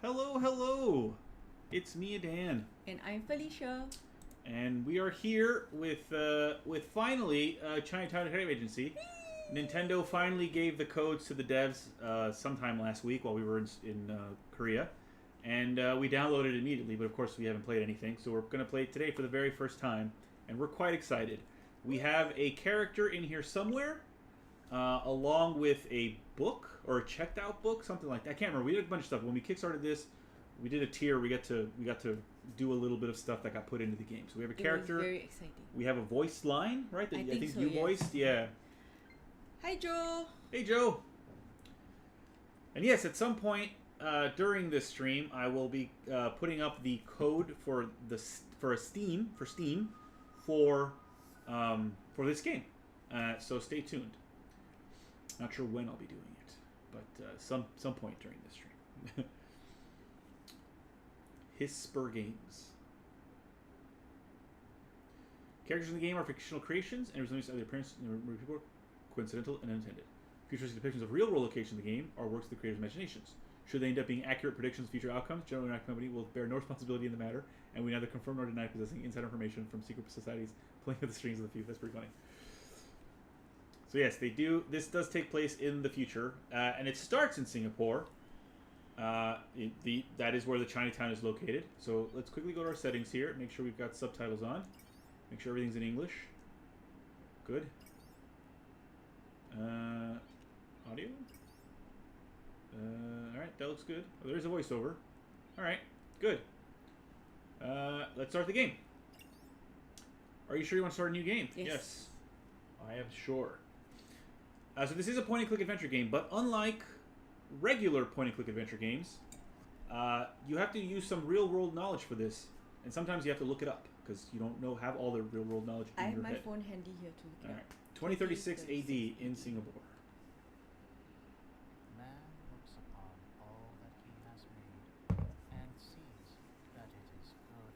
Hello, hello! It's me, Dan. And I'm Felicia. And we are here with finally Chinatown Creative Agency. Nintendo finally gave the codes to the devs sometime last week while we were in Korea. And we downloaded it immediately, but of course we haven't played anything, so we're going to play it today for the very first time. And we're quite excited. We have a character in here somewhere, along with a book, or a checked out book, something like that. I can't remember. We did a bunch of stuff. When we kickstarted this, we did a tier. We got to do a little bit of stuff that got put into the game. So we have a character. It was very exciting. We have a voiced line, right? That I think so, you yes. voiced. Yeah. Hi, Joe. Hey, Joe. And yes, at some point during this stream, I will be putting up the code for Steam for this game. So stay tuned. Not sure when I'll be doing it, but some point during this stream. Hisper Games. Characters in the game are fictional creations, and resemblance of the appearance of people are coincidental and unintended. Futuristic depictions of real-world locations in the game are works of the creators' imaginations. Should they end up being accurate predictions of future outcomes, General Interactive Company will bear no responsibility in the matter, and we neither confirm nor deny possessing inside information from secret societies playing with the strings of the few. That's pretty funny. So yes, they do. This does take place in the future, and it starts in Singapore. That is where the Chinatown is located. So let's quickly go to our settings here. Make sure we've got subtitles on. Make sure everything's in English. Good. Audio. All right, that looks good. Oh, there's a voiceover. All right, good. Let's start the game. Are you sure you want to start a new game? Yes. I am sure. So this is a point-and-click adventure game, but unlike regular point-and-click adventure games, you have to use some real-world knowledge for this, and sometimes you have to look it up because you don't have all the real-world knowledge in your head. I have my phone handy here to look all right. 2036 AD in Singapore. Man looks upon all that he has made and sees that it is good.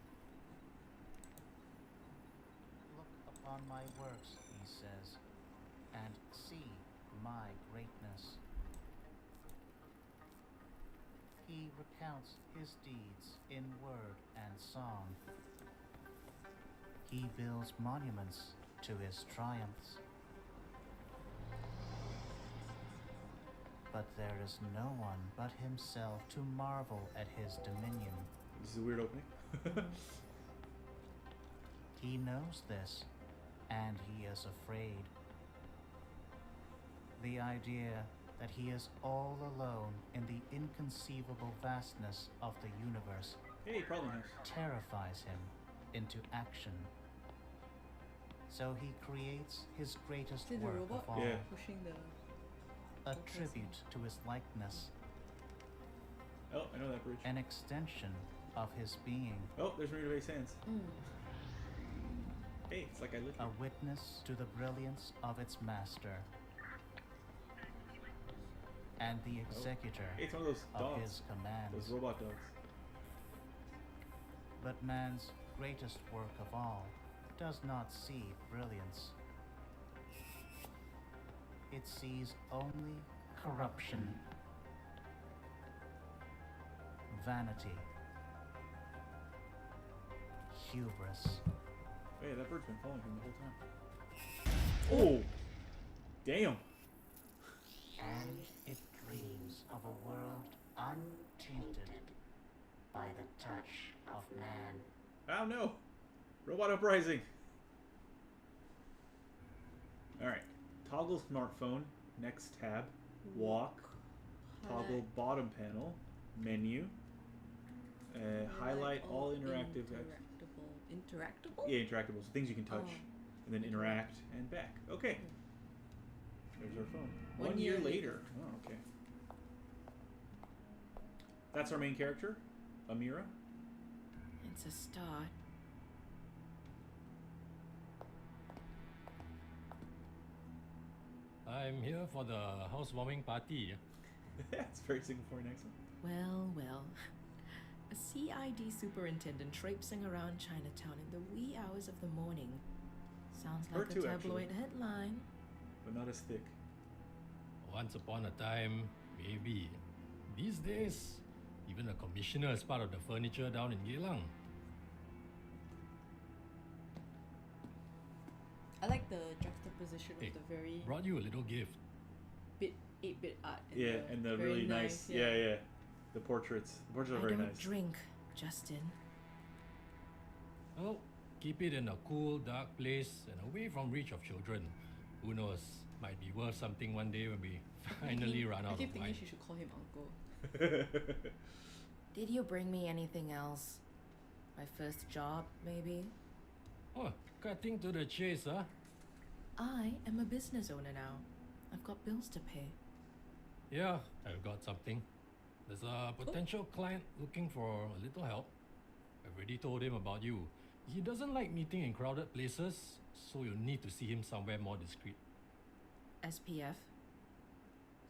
Look upon my works, he says, and see my greatness. He recounts his deeds in word and song. He builds monuments to his triumphs. But there is no one but himself to marvel at his dominion. This is a weird opening. He knows this, and he is afraid. The idea that he is all alone in the inconceivable vastness of the universe Hey, probably nice. terrifies him into action. So he creates his greatest See the work robot of all, Yeah. pushing the... a tribute to his likeness, Oh, I know that bridge. an extension of his being, Oh, there's Marina Bay Sands. Mm. Hey, it's like I live a here. witness to the brilliance of its master, and the executor Hey, it's one of those of dogs. his commands. Those robot dogs. But man's greatest work of all does not see brilliance. It sees only corruption, vanity, hubris. Hey, that bird's been following him the whole time. Oh! Damn! And it dreams of a world untainted by the touch of man. Oh no! Robot Uprising! Alright. Toggle smartphone, next tab, walk, toggle bottom panel, menu, highlight all interactive. Interactable? Yeah, interactable. So things you can touch. Oh. And then interact and back. Okay. There's our phone. 1 year year later. Oh, okay. That's our main character, Amira. It's a start. I'm here for the housewarming party. That's very Singaporean accent. Well, well. A CID superintendent traipsing around Chinatown in the wee hours of the morning. Sounds Her like a too, tabloid actually. headline. But not as thick. Once upon a time, maybe. These days, Even a commissioner is part of the furniture down in Geylang. I like the juxtaposition Hey, of the very Brought you a little gift. 8-bit art. And the very really nice. Yeah. The portraits. The portraits are I very don't nice. drink, Justin. Well, keep it in a cool, dark place and away from reach of children. Who knows? Might be worth something one day when we finally run I out keep of thinking wine. she should call him uncle. Did you bring me anything else? My first job, maybe? Oh, cutting to the chase, huh? I am a business owner now. I've got bills to pay. Yeah, I've got something. There's a potential client looking for a little help. I've already told him about you. He doesn't like meeting in crowded places, so you'll need to see him somewhere more discreet. SPF?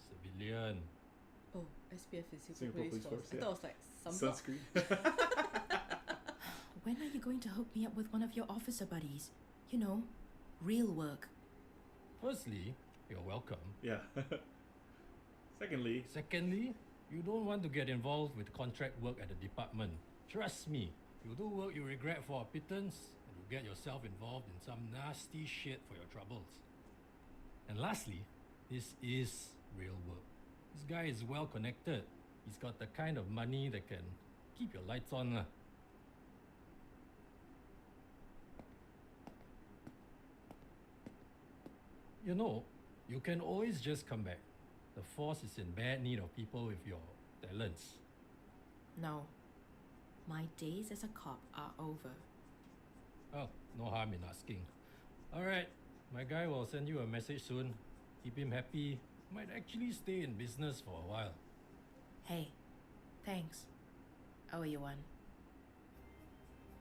Civilian. Oh, SPF is Singapore Singapore Police Police Force. Force, I yeah. thought it was like sunblock. Sunscreen. When are you going to hook me up with one of your officer buddies? You know, real work. Firstly, you're welcome. Yeah. Secondly, You don't want to get involved with contract work at the department. Trust me, you'll do work you regret for a pittance, and you'll get yourself involved in some nasty shit for your troubles. And lastly, this is real work. This guy is well connected. He's got the kind of money that can keep your lights on. Lah. You know, you can always just come back. The force is in bad need of people with your talents. No. My days as a cop are over. Well, no harm in asking. Alright, my guy will send you a message soon. Keep him happy. Might actually stay in business for a while. Hey, thanks. I owe you one.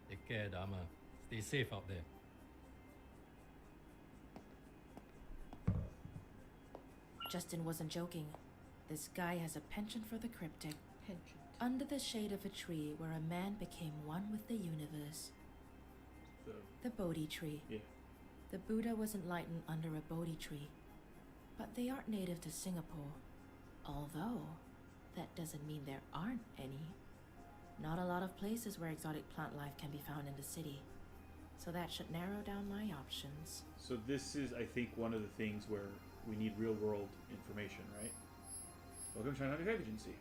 Take care, Dharma. Stay safe out there. Justin wasn't joking. This guy has a penchant for the cryptic. Penchant. Under the shade of a tree where a man became one with the universe. The Bodhi tree. yeah. The Buddha wasn't lightened under a Bodhi tree. But they aren't native to Singapore. Although, that doesn't mean there aren't any. Not a lot of places where exotic plant life can be found in the city. So that should narrow down my options. So this is, I think, one of the things where we need real-world information, right? Welcome to Chinatown Agency.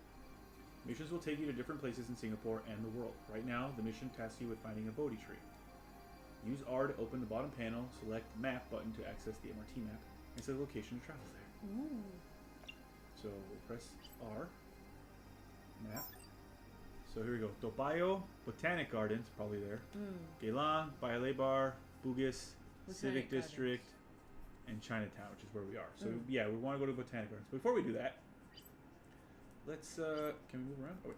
Missions will take you to different places in Singapore and the world. Right now, the mission tasks you with finding a Bodhi tree. Use R to open the bottom panel, select Map button to access the MRT map, and set the location to travel there. Ooh. So we'll press R, Map. So here we go. Topayo, Botanic Gardens, probably there. Geylang, Paya Lebar, Bugis, Civic Botanic Gardens. District, and Chinatown, which is where we are. So yeah, we want to go to Botanic Gardens. Before we do that, let's can we move around? Oh wait.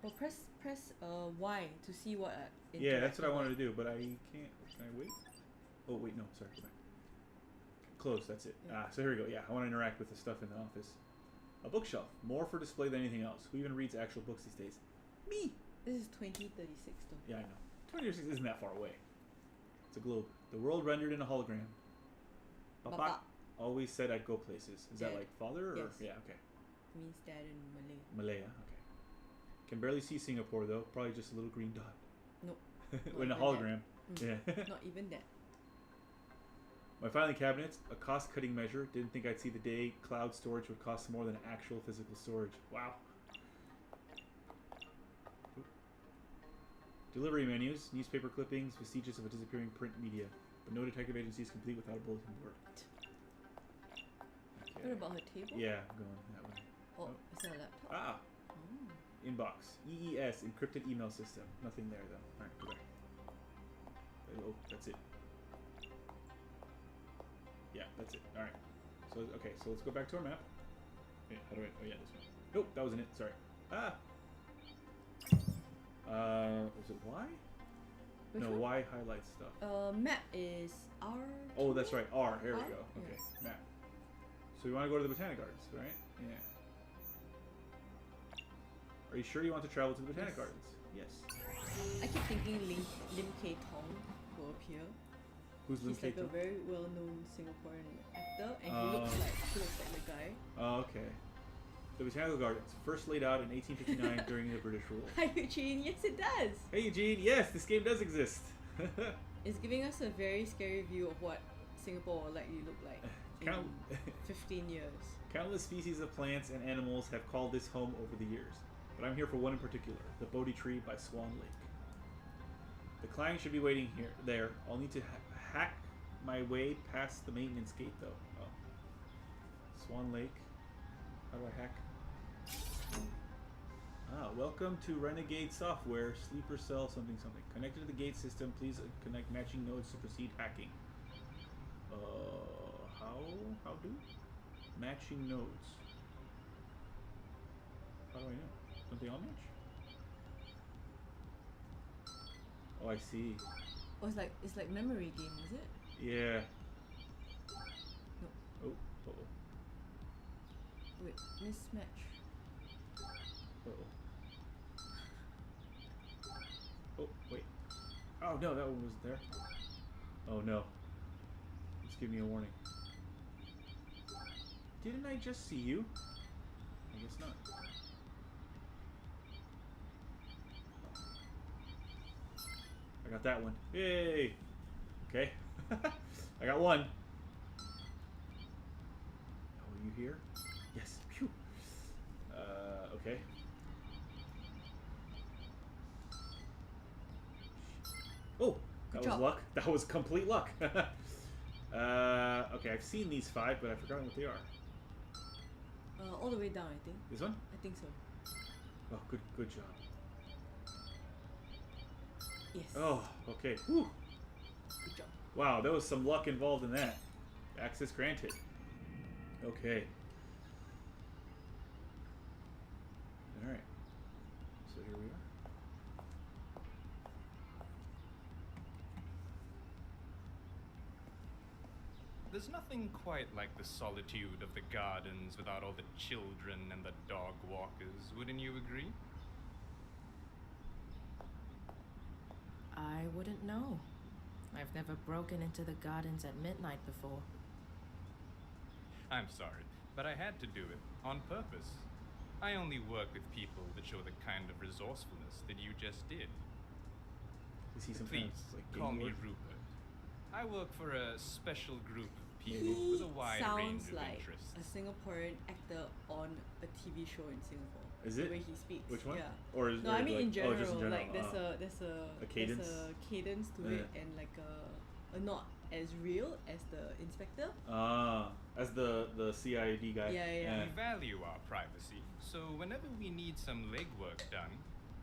Well, press Y to see what. Yeah, that's what I wanted to do, but I can't. Can I wait? Oh wait, no, sorry. Go back. Close. That's it. Yeah. So here we go. Yeah, I want to interact with the stuff in the office. A bookshelf, more for display than anything else. Who even reads actual books these days? Me. This is 2036 though. Yeah, I know. 2036 isn't that far away. It's a globe. The world rendered in a hologram. Papa Papa. always said I'd go places. Is that Dad. like father or Yes. yeah? Okay. Means dad in Malay. Malaya. Okay. Can barely see Singapore though. Probably just a little green dot. Nope. In a even hologram. that. Yeah. Not even that. My filing cabinets, a cost-cutting measure. Didn't think I'd see the day cloud storage would cost more than actual physical storage. Wow. Oop. Delivery menus, newspaper clippings, vestiges of a disappearing print media. But no detective agency is complete without a bulletin board. What Okay. about her table? Yeah, I'm going that way. Oh, is that a laptop? Ah, Oh. inbox. EES, encrypted email system. Nothing there though. Alright, go back. Oh, that's it. Yeah, that's it. Alright. So, okay, so let's go back to our map. Wait, how do I... Oh, yeah, this one. Nope, that wasn't it. Sorry. Ah! Was it Y? Which no, one? Y highlights stuff. Map is R. Oh, that's right. R. Here we R? go. Yeah. Okay, map. So we want to go to the Botanic Gardens, right? Yeah. Are you sure you want to travel to the Botanic Yes. Gardens? Yes. I keep thinking Lim K Tong will appear. Who's Lim He's like K a Tong? very well-known Singaporean actor, and he Oh. looks like the guy. Oh, okay. The Botanical Gardens, first laid out in 1859 during the British rule. Hi Eugene, yes it does. Hey Eugene, yes, this game does exist. It's giving us a very scary view of what Singapore will likely look like in Count- 15 years. Countless species of plants and animals have called this home over the years, but I'm here for one in particular, the Bodhi Tree by Swan Lake. The client should be waiting there. I'll need to hack my way past the maintenance gate, though. Oh. Swan Lake. How do I hack? Welcome to Renegade Software, Sleeper Cell something something. Connected to the gate system, please connect matching nodes to proceed hacking. How do? Matching nodes. How do I know? Don't they all match? Oh, I see. Oh, it's like memory game, is it? Yeah. No. Oh, uh-oh. Wait, mismatch. Uh-oh. Oh, wait. Oh, no, that one wasn't there. Oh, no. Just give me a warning. Didn't I just see you? I guess not. I got that one. Yay! Okay. I got one. Oh, are you here? Yes. Phew. Okay. Oh, that Good was job. luck. That was complete luck. Okay, I've seen these 5, but I've forgotten what they are. All the way down, I think. This one? I think so. Oh, good job. Yes. Oh, okay. Whew. Good job. Wow, there was some luck involved in that. Access granted. Okay. Alright. So here we are. There's nothing quite like the solitude of the gardens without all the children and the dog walkers, wouldn't you agree? I wouldn't know. I've never broken into the gardens at midnight before. I'm sorry, but I had to do it, on purpose. I only work with people that show the kind of resourcefulness that you just did. Is he some Please, kind of, like, call game me lord? Rupert. I work for a special group of people He with a wide range sounds of like interests. a Singaporean actor on a TV show in Singapore. Is The it? way he speaks. Which one? Yeah. Or is No, or I mean like, in general, oh, just in general. like there's A cadence? there's a cadence to it, and like a not as real as the inspector. As the CID guy. Yeah. We value our privacy, so whenever we need some legwork done,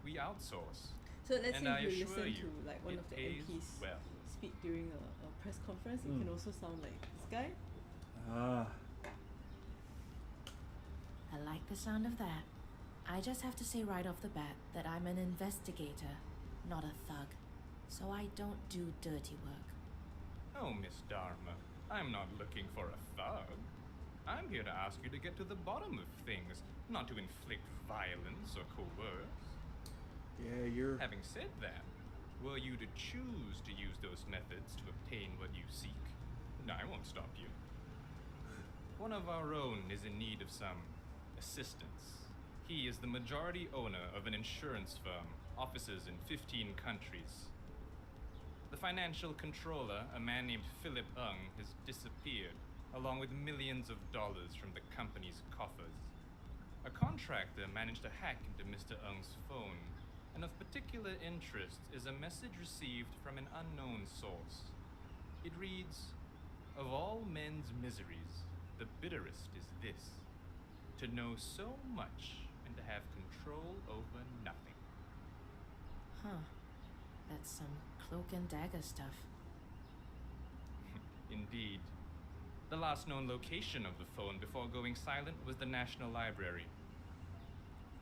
we outsource. So let's And say I if you assure listen you, to like one it of the pays MPs well. speak during a press conference, it Mm. can also sound like this guy. I like the sound of that. I just have to say right off the bat that I'm an investigator, not a thug. So I don't do dirty work. Oh, Miss Dharma, I'm not looking for a thug. I'm here to ask you to get to the bottom of things, not to inflict violence or coerce. Yeah, you're... Having said that, were you to choose to use those methods to obtain what you seek, I won't stop you. One of our own is in need of some assistance. He is the majority owner of an insurance firm, offices in 15 countries. The financial controller, a man named Philip Ung, has disappeared, along with millions of dollars from the company's coffers. A contractor managed to hack into Mr. Ung's phone, and of particular interest is a message received from an unknown source. It reads, "Of all men's miseries, the bitterest is this, to know so much and to have control over nothing." Huh. That's some cloak and dagger stuff. Indeed. The last known location of the phone before going silent was the National Library.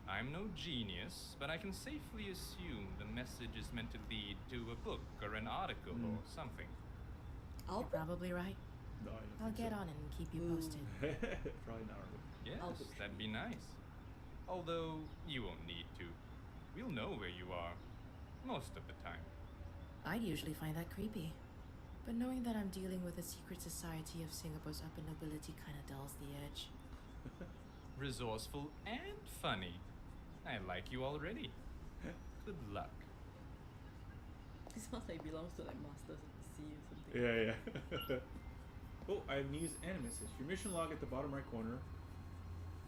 I'm no genius, but I can safely assume the message is meant to lead to a book or an article or something. You're Albert? probably right. No, I don't I'll think get so. on it and keep you Ooh. posted. Probably not. Yes, Albert that'd be nice. Although, you won't need to. We'll know where you are. Most of the time. I'd usually find that creepy. But knowing that I'm dealing with a secret society of Singapore's upper nobility kinda dulls the edge. resourceful, and funny. I like you already. Good luck. This sounds like it belongs to like Masters of the Sea or something. Yeah. Oh, I have news and a message. Your mission log at the bottom right corner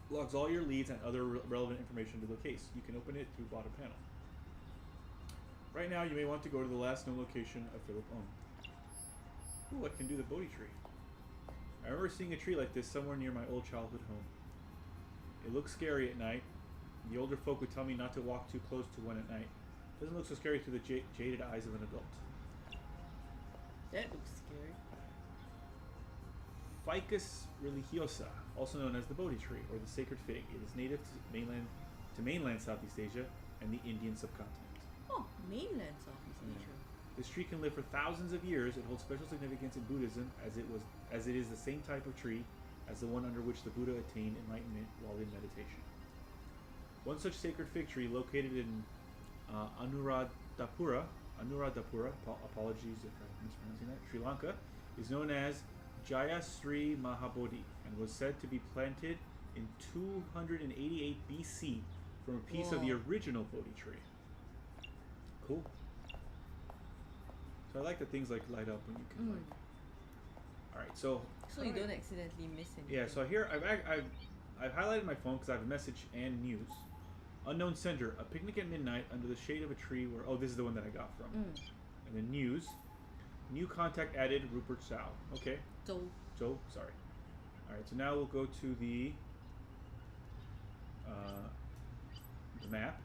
logs all your leads and other relevant information to the case. You can open it through bottom panel. Right now, you may want to go to the last known location of Philip Ohm. Ooh, I can do the Bodhi tree. I remember seeing a tree like this somewhere near my old childhood home. It looks scary at night. The older folk would tell me not to walk too close to one at night. It doesn't look so scary through the jaded eyes of an adult. That looks scary. Ficus religiosa, also known as the Bodhi tree or the sacred fig. It is native to mainland Southeast Asia and the Indian subcontinent. Oh, mainland Southeast Asia. This tree can live for thousands of years. It holds special significance in Buddhism as it is the same type of tree as the one under which the Buddha attained enlightenment while in meditation. One such sacred fig tree located in Anuradhapura, apologies if I'm mispronouncing that, Sri Lanka, is known as Jayasri Mahabodhi and was said to be planted in 288 BC from a piece of the Whoa. original Bodhi tree. Cool. So I like that things like light up when you can like. All right, so. So you don't accidentally miss anything. Yeah, so here I've highlighted my phone because I have a message and news. Unknown sender, a picnic at midnight under the shade of a tree where. Oh, this is the one that I got from. And then news. New contact added, Rupert Sao. Okay. So Sorry. All right, so now we'll go to the map.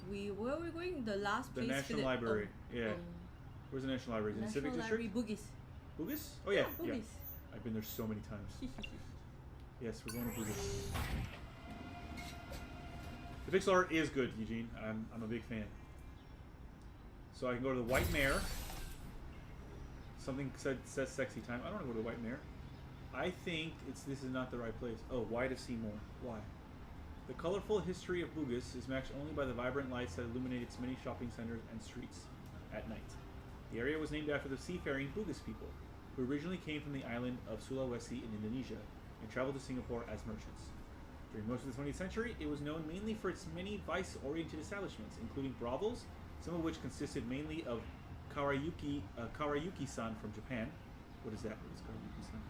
where are we going? The last The place. National Library. Yeah. Where's the National Library? Is it in National Civic Library, District? Bugis. Bugis? Oh yeah, yeah. Bugis. I've been there so many times. Yes, we're going to Bugis. The pixel art is good, Eugene. I'm a big fan. So I can go to the White Mare. Something says sexy time. I don't want to go to the White Mare. I think this is not the right place. Oh, why to see more? Why? The colorful history of Bugis is matched only by the vibrant lights that illuminate its many shopping centers and streets at night. The area was named after the seafaring Bugis people, who originally came from the island of Sulawesi in Indonesia and traveled to Singapore as merchants. During most of the 20th century, it was known mainly for its many vice-oriented establishments, including brothels, some of which consisted mainly of Karayuki-san from Japan. What is that? What is Karayuki-san?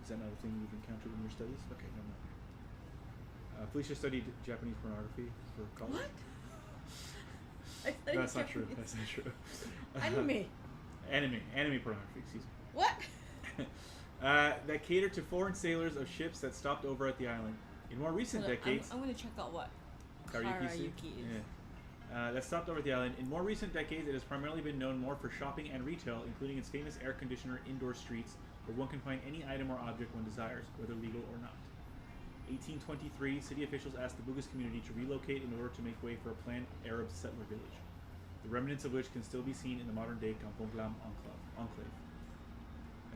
Is that another thing you've encountered in your studies? Okay, no more. Felicia studied Japanese pornography for college. What? No, that's not true. That's not true. Anime. Anime pornography. Excuse me. What? That catered to foreign sailors of ships that stopped over at the island. In more recent decades, I'm gonna check out what Karayuki is. Yeah. That stopped over the island. In more recent decades, it has primarily been known more for shopping and retail, including its famous air conditioner indoor streets, where one can find any item or object one desires, whether legal or not. 1823, city officials asked the Bugis community to relocate in order to make way for a planned Arab settler village, the remnants of which can still be seen in the modern-day Kampong Glam enclave.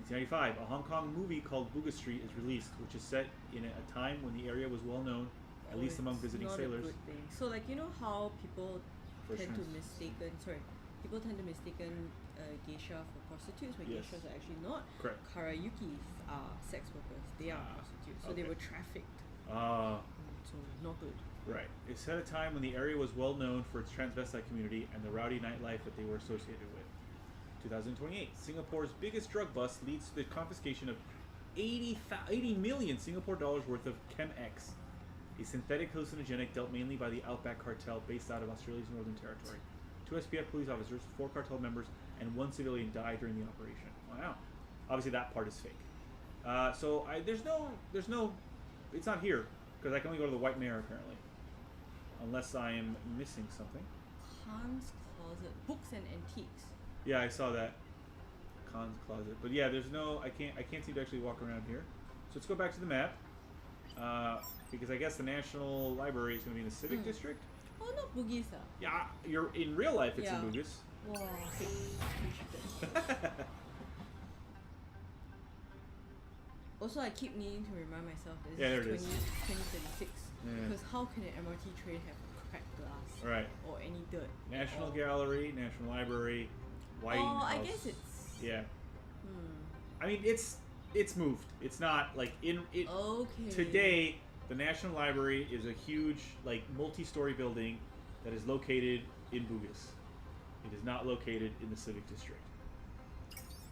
1995, a Hong Kong movie called Bugis Street is released, which is set in a time when the area was well known, at least among visiting not sailors. A good thing. So like you know how people tend to mistaken geisha for prostitutes, but Yes. geishas are actually not. Correct. Karayukis are sex workers. They are prostitutes. So they okay. were trafficked. So not good. Right. It's at a time when the area was well known for its transvestite community and the rowdy nightlife that they were associated with. 2028, Singapore's biggest drug bust leads to the confiscation of 80 million Singapore dollars worth of Chem-X, a synthetic hallucinogenic dealt mainly by the Outback cartel based out of Australia's Northern Territory. 2 SPF police officers, 4 cartel members, and 1 civilian died during the operation. Wow. Obviously that part is fake. There's no, it's not here, because I can only go to the White Mare apparently. Unless I am missing something. Khan's Closet, books and antiques. Yeah, I saw that. Khan's Closet. But yeah, there's no, I can't seem to actually walk around here. So let's go back to the map. Because I guess the National Library is going to be in the Civic District. Oh, not Bugis. Yeah, you're in real life. It's in Bugis. Wow. Also, I keep needing to remind myself that Yeah, this there it is is. 2036. Yeah. Because how can an MRT train have cracked glass? Right. Or any dirt? National or, Gallery, National Library, Whiting Oh, I House. guess it's... Yeah. I mean, it's it's moved. It's not like Okay. today. The National Library is a huge, like, multi-story building that is located in Bugas. It is not located in the Civic District.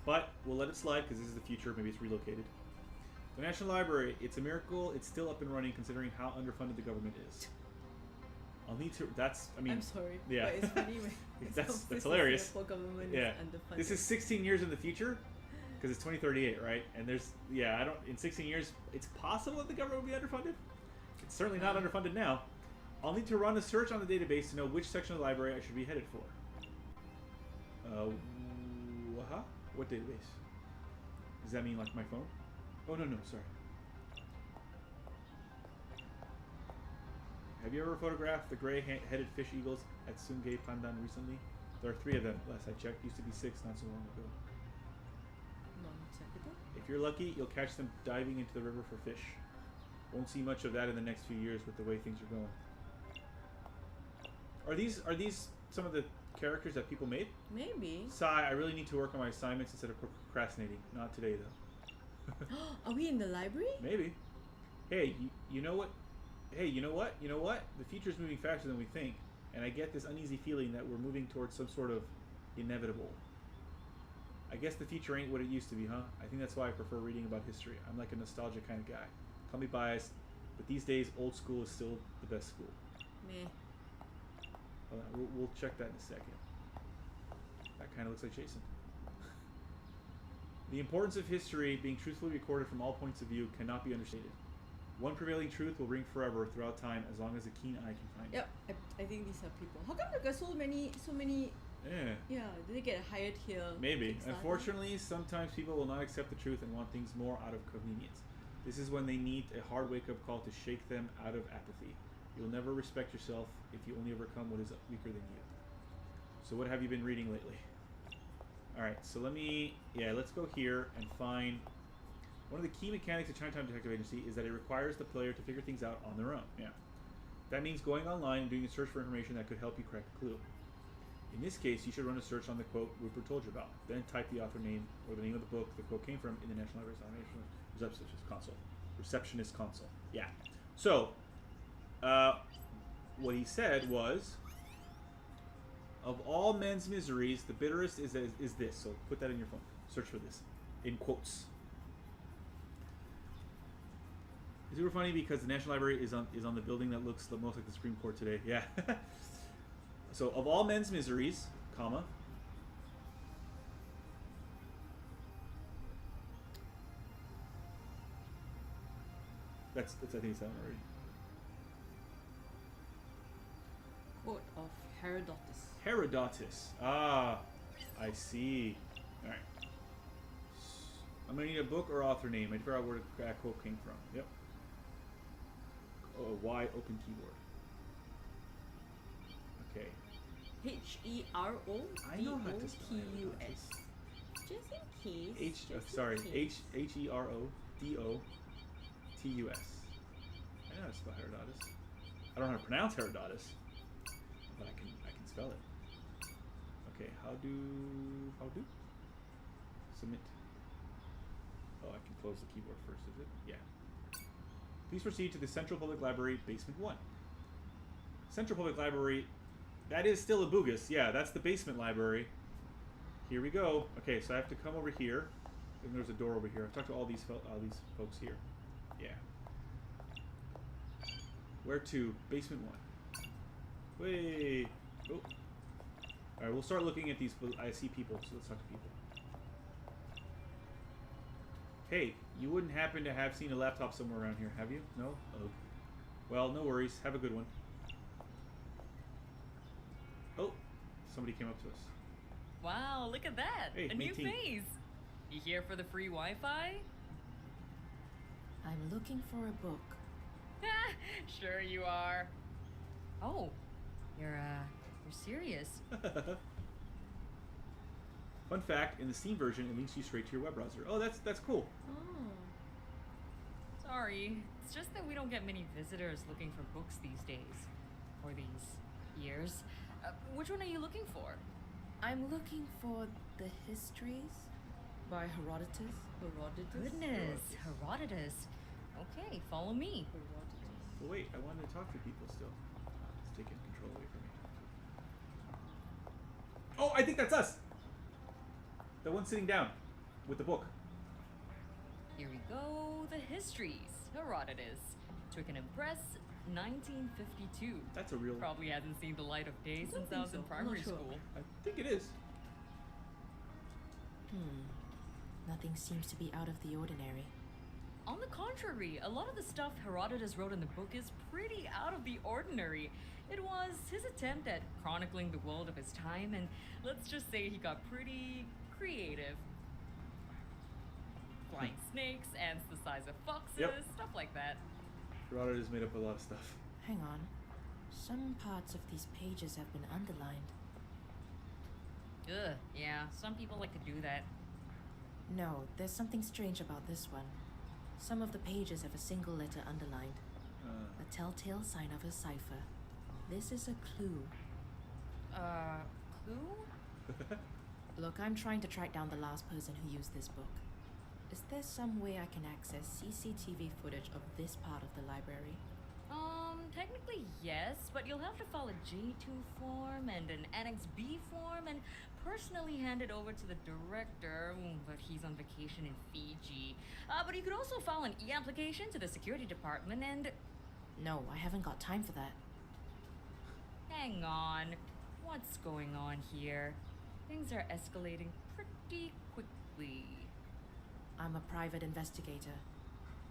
But we'll let it slide because this is the future. Maybe it's relocated. The National Library, it's a miracle. It's still up and running considering how underfunded the government is. I'll need to. That's. I mean. I'm sorry. Yeah. But it's funny when That's hilarious. Singapore government Yeah. is underfunded. This is 16 years in the future, because it's 2038, right? And there's, I don't. In 16 years, it's possible that the government will be underfunded. It's certainly not underfunded now. I'll need to run a search on the database to know which section of the library I should be headed for. What database? Does that mean like my phone? Oh no, sorry. Have you ever photographed the gray-headed fish eagles at Sungay Pandan recently? There are 3 of them. Last I checked, used to be 6 not so long ago. Non-executive? If you're lucky, you'll catch them diving into the river for fish. Won't see much of that in the next few years with the way things are going. Are these some of the characters that people made? Maybe. Sigh, I really need to work on my assignments instead of procrastinating. Not today, though. Are we in the library? Maybe. Hey, you know what? Hey, you know what? You know what? The future's moving faster than we think, and I get this uneasy feeling that we're moving towards some sort of inevitable. I guess the future ain't what it used to be, huh? I think that's why I prefer reading about history. I'm like a nostalgia kind of guy. Call me biased, but these days, old school is still the best school. Meh. Hold on, we'll check that in a second. That kind of looks like Jason. The importance of history being truthfully recorded from all points of view cannot be understated. One prevailing truth will ring forever throughout time as long as a keen eye can find Yep, I think these are people. How come they got so many? it. Yeah. Yeah, did they get hired here? Maybe. Kickstarter? Unfortunately, sometimes people will not accept the truth and want things more out of convenience. This is when they need a hard wake-up call to shake them out of apathy. You'll never respect yourself if you only overcome what is weaker than you. So what have you been reading lately? Alright, so let's go here and find... One of the key mechanics of Chinatown Detective Agency is that it requires the player to figure things out on their own. Yeah. That means going online and doing a search for information that could help you crack a clue. In this case, you should run a search on the quote Rupert told you about. Then type the author name or the name of the book the quote came from in the National Library's Receptionist console. Yeah. So, what he said was, of all men's miseries, the bitterest is this. So put that in your phone. Search for this in quotes. It's super funny because the National Library is on the building that looks the most like the Supreme Court today. Yeah. So, of all men's miseries, comma. That's I think it's that one already. Quote of Herodotus. Herodotus. Ah, I see. All right. I'm gonna need a book or author name. I figure out where that quote came from. Yep. Oh, Y open keyboard. Okay. H-E-R-O-D-O-T-U-S. I know how to spell Herodotus. Just in case. Herodotus. I know how to spell Herodotus. I don't know how to pronounce Herodotus, but I can spell it. Okay, how do submit? Oh, I can close the keyboard first, is it? Yeah. Please proceed to the Central Public Library, Basement 1. Central Public Library, that is still a Bugas. Yeah, that's the basement library. Here we go. Okay, so I have to come over here. And there's a door over here. I've talked to all these folks here. Yeah. Where to? Basement 1. Wait. Oh. Alright, we'll start looking at these. I see people, so let's talk to people. Hey, you wouldn't happen to have seen a laptop somewhere around here, have you? No? Oh. Well, no worries. Have a good one. Oh, somebody came up to us. Wow, look at that! Hey, a new 18. face! You here for the free Wi-Fi? I'm looking for a book. Sure you are. Oh, you're serious. Fun fact, in the Steam version, it links you straight to your web browser. Oh, that's cool. Oh. Sorry, it's just that we don't get many visitors looking for books these days. Or these years. Which one are you looking for? I'm looking for the histories. By Herodotus? Herodotus? Goodness, Herodotus. Okay, follow me. Herodotus. Well, wait, I wanted to talk to people still. It's taking control away from me. Oh, I think that's us! The one sitting down with the book. Here we go. The histories. Herodotus. Took an impress 1952. That's a real... Probably hasn't seen the light of day don't since I think was in so. I'm primary not sure. school. I think it is. Nothing seems to be out of the ordinary. On the contrary, a lot of the stuff Herodotus wrote in the book is pretty out of the ordinary. It was his attempt at chronicling the world of his time, and let's just say he got pretty creative. Flying snakes, ants the size of foxes, Yep. stuff like that. Herodotus made up a lot of stuff. Hang on. Some parts of these pages have been underlined. Ugh, yeah, some people like to do that. No, there's something strange about this one. Some of the pages have a single letter underlined. A telltale sign of a cipher. This is a clue. Clue? Look, I'm trying to track down the last person who used this book. Is there some way I can access CCTV footage of this part of the library? Technically yes, but you'll have to file a J2 form and an Annex B form and personally hand it over to the director, but he's on vacation in Fiji. But you could also file an e-application to the security department and... No, I haven't got time for that. Hang on. What's going on here? Things are escalating pretty quickly. I'm a private investigator.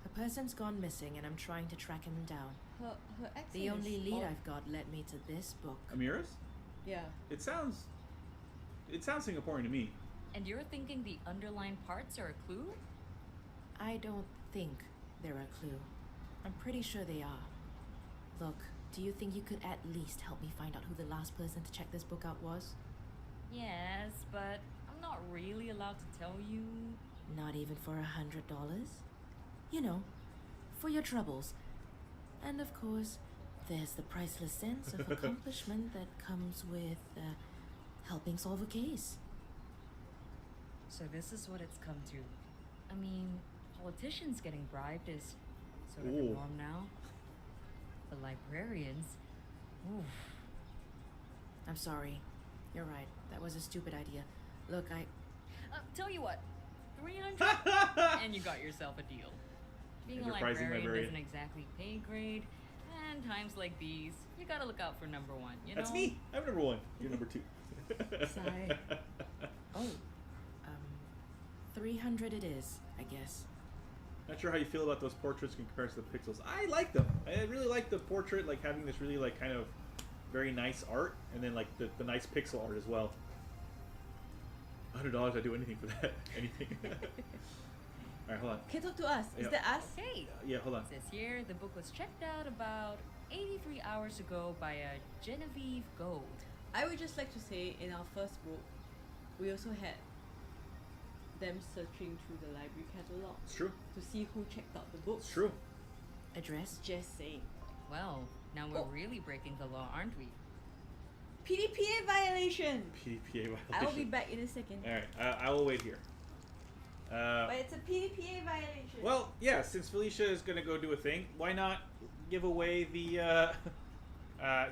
A person's gone missing and I'm trying to track him down. Her accent The only is lead odd. I've got led me to this book. Amira's? Yeah. It sounds Singaporean to me. And you're thinking the underlined parts are a clue? I don't think they're a clue. I'm pretty sure they are. Look, do you think you could at least help me find out who the last person to check this book out was? Yes, but I'm not really allowed to tell you. Not even for $100? You know, for your troubles. And of course, there's the priceless sense of accomplishment that comes with helping solve a case. So this is what it's come to. I mean, politicians getting bribed is sort of the Ooh. norm now. The librarians, oof. I'm sorry. You're right. That was a stupid idea. Look, Tell you what, 300 and you got yourself a deal. Being a Enterprising librarian librarian. doesn't exactly pay grade, and times like these, you gotta look out for number one, you know? That's me. I'm number one. You're number two. Sigh. Oh, 300 it is, I guess. Not sure how you feel about those portraits in comparison to the pixels. I like them. I really like the portrait, like having this really like kind of very nice art, and then like the nice pixel art as well. $100, I'd do anything for that. Anything. All right, hold on. Can you talk to us? Is Yeah. that us? Okay. Yeah, hold on. It says here, the book was checked out about 83 hours ago by a Genevieve Gold. I would just like to say, in our first book, we also had them searching through the library catalog It's true. to see who checked out the books. It's true. Address? Just saying. Well, now we're Oh. really breaking the law, aren't we? PDPA violation! PDPA violation. I'll be back in a second. All right, I will wait here. But it's a PDPA violation. Well, yeah, since Felicia is going to go do a thing, why not give away the...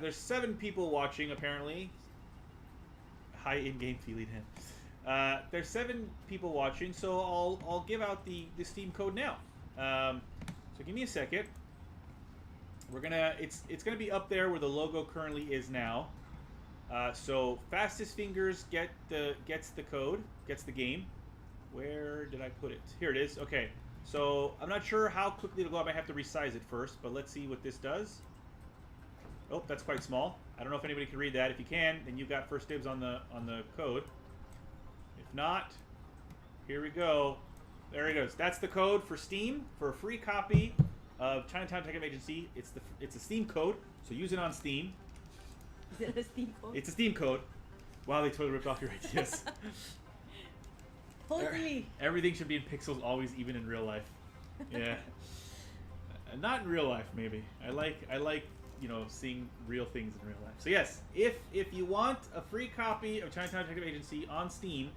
there's 7 people watching, apparently. High in-game feeling hand. There's 7 people watching, so I'll give out the Steam code now. So give me a second. We're gonna... It's gonna be up there where the logo currently is now. So fastest fingers gets the code, gets the game. Where did I put it? Here it is. Okay. So I'm not sure how quickly it'll go. I might have to resize it first, but let's see what this does. Oh, that's quite small. I don't know if anybody can read that. If you can, then you've got first dibs on the code. If not, here we go. There it is. That's the code for Steam for a free copy of Chinatown Detective Agency. It's a Steam code, so use it on Steam. Is it a Steam code? It's a Steam code. Wow, they totally ripped off your ideas. Totally. Everything should be in pixels, always, even in real life. Yeah. Not in real life, maybe. I like seeing real things in real life. So yes, if you want a free copy of Chinatown Detective Agency on Steam,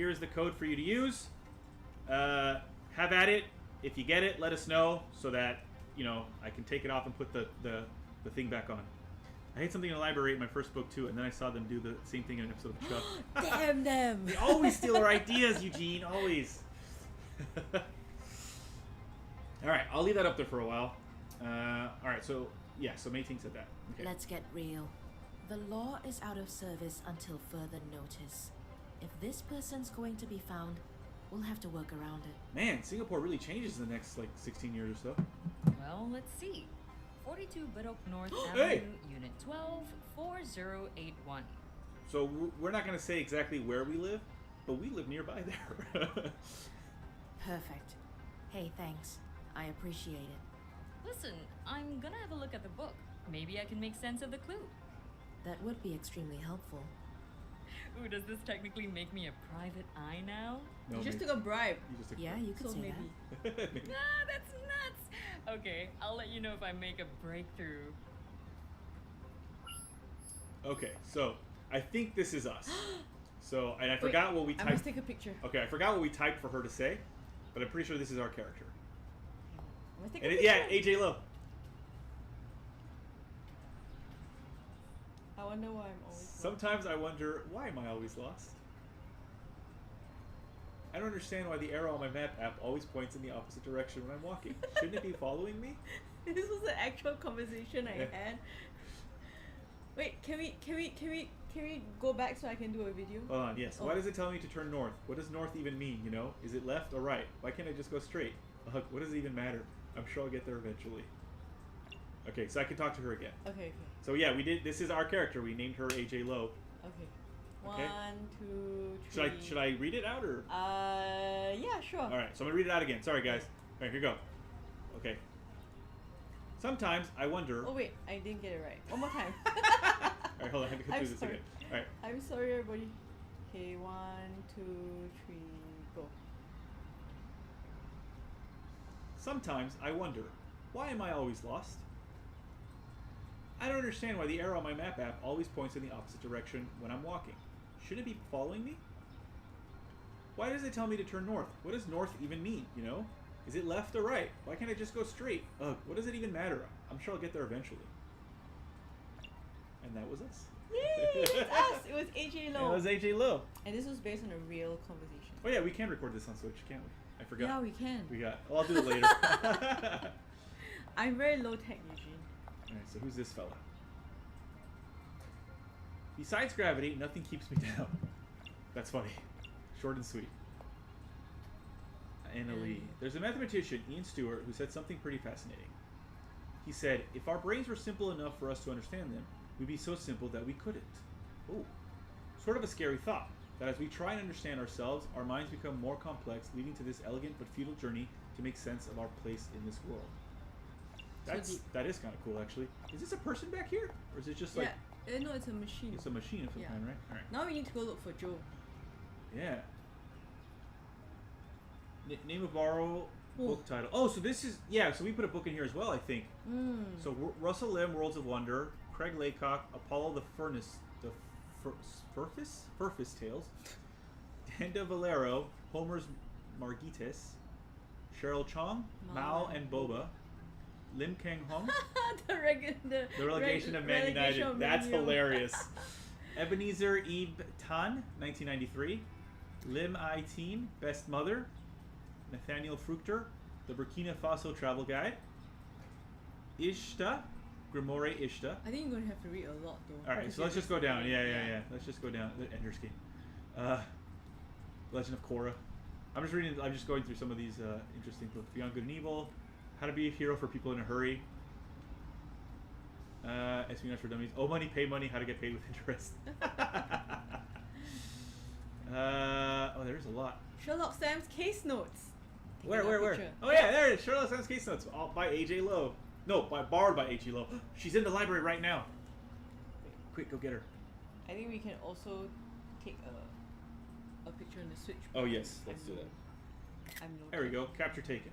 Here's the code for you to use. Have at it. If you get it, let us know so that, you know, I can take it off and put the thing back on. I had something to elaborate in my first book too, and then I saw them do the same thing in an episode of Chuck. Damn them! They always steal our ideas, Eugene. Always. Alright, I'll leave that up there for a while. Alright, so, yeah, so Mei Ting said that. Okay. Let's get real. The law is out of service until further notice. If this person's going to be found, we'll have to work around it. Man, Singapore really changes in the next, like, 16 years or so. Well, let's see. 42 Bedok North Hey! Avenue, Unit 12, 4081. So we're not going to say exactly where we live, but we live nearby there. Perfect. Hey, thanks. I appreciate it. Listen, I'm gonna have a look at the book. Maybe I can make sense of the clue. That would be extremely helpful. Ooh, does this technically make me a private eye now? No, You just maybe- took a bribe. You just took Yeah, you could So say maybe. that. Maybe. Ah, that's nuts! Okay, I'll let you know if I make a breakthrough. Okay, so I think this is us. So, and I forgot what we I must typed. take a picture. Okay, I forgot what we typed for her to say, but I'm pretty sure this is our character. I must take And a it, picture. yeah, AJ Lowe. I wonder why I'm always. Sometimes I wonder, why am I always lost? I don't understand why the arrow on my map app always points in the opposite direction when I'm walking. Shouldn't it be following me? This was an actual conversation I Yeah. had. Wait, can we go back so I can do a video? Hold on, yes. Oh. Why does it tell me to turn north? What does north even mean, you know? Is it left or right? Why can't I just go straight? Ugh, what does it even matter? I'm sure I'll get there eventually. Okay, so I can talk to her again. Okay, So yeah, we did. This is our character. We named her AJ Lowe. okay. Okay. 1, 2, 3. Should I read it out or? Yeah, sure. All right, so I'm gonna read it out again. Sorry, guys. All right, here we go. Okay. Sometimes I wonder. Oh wait, I didn't get it right. One more time. All right, hold on. I have to go I'm through this sorry. again. All right. I'm sorry, everybody. Okay, 1, 2, 3, go. Sometimes I wonder, why am I always lost? I don't understand why the arrow on my map app always points in the opposite direction when I'm walking. Shouldn't it be following me? Why does it tell me to turn north? What does north even mean, you know? Is it left or right? Why can't I just go straight? Ugh, what does it even matter? I'm sure I'll get there eventually. And that was us. Yay! It's us! It was AJ That Lowe. was AJ Lowe. And this was based on a real conversation. Oh yeah, we can record this on Switch, can't we? I forgot. Yeah, we can. We got. Well, I'll do it later. I'm very low tech, Eugene. Alright, so who's this fella? Besides gravity, nothing keeps me down. That's funny. Short and sweet. Anna Lee. There's a mathematician, Ian Stewart, who said something pretty fascinating. He said, if our brains were simple enough for us to understand them, we'd be so simple that we couldn't. Oh. Sort of a scary thought, that as we try and understand ourselves, our minds become more complex, leading to this elegant but futile journey to make sense of our place in this world. That is kind of cool, actually. Is this a person back here? Or is it just like... Yeah, no, it's a machine. It's a machine of some Yeah. kind, right? Alright. Now we need to go look for Joe. Yeah. Name of borrow book title. Oh, so this is... Yeah, so we put a book in here as well, I think. So Russell Lim, Worlds of Wonder. Craig Laycock, Apollo the Furnace... Furface Tales. Danda Valero, Homer's Margites. Cheryl Chong, Mao and Boba. Lim Kang Hong, the relegation of Man United. That's hilarious. Ebenezer Ebe Tan, 1993. Lim I Teen, Best Mother. Nathaniel Fruchter, The Burkina Faso Travel Guide. Ishta, Grimoire Ishta. I think you're going to have to read a lot though. Alright, because so let's you're just go down. reading. Yeah. Let's just go down. The Ender's Game. Legend of Korra. I'm just going through some of these interesting books. Beyond Good and Evil. How to Be a Hero for People in a Hurry. Espionage for Dummies. Oh Money, Pay Money, How to Get Paid with Interest. There's a lot. Sherlock Sam's case notes. Taking Where? a picture. Oh yeah, there it is. Sherlock Holmes Case Notes, all by AJ Lowe. No, borrowed by AJ Lowe. She's in the library right now. Quick, go get her. I think we can also take a picture on the Switch. Oh yes, let's do that. I'm low There we tech. go. Capture taken.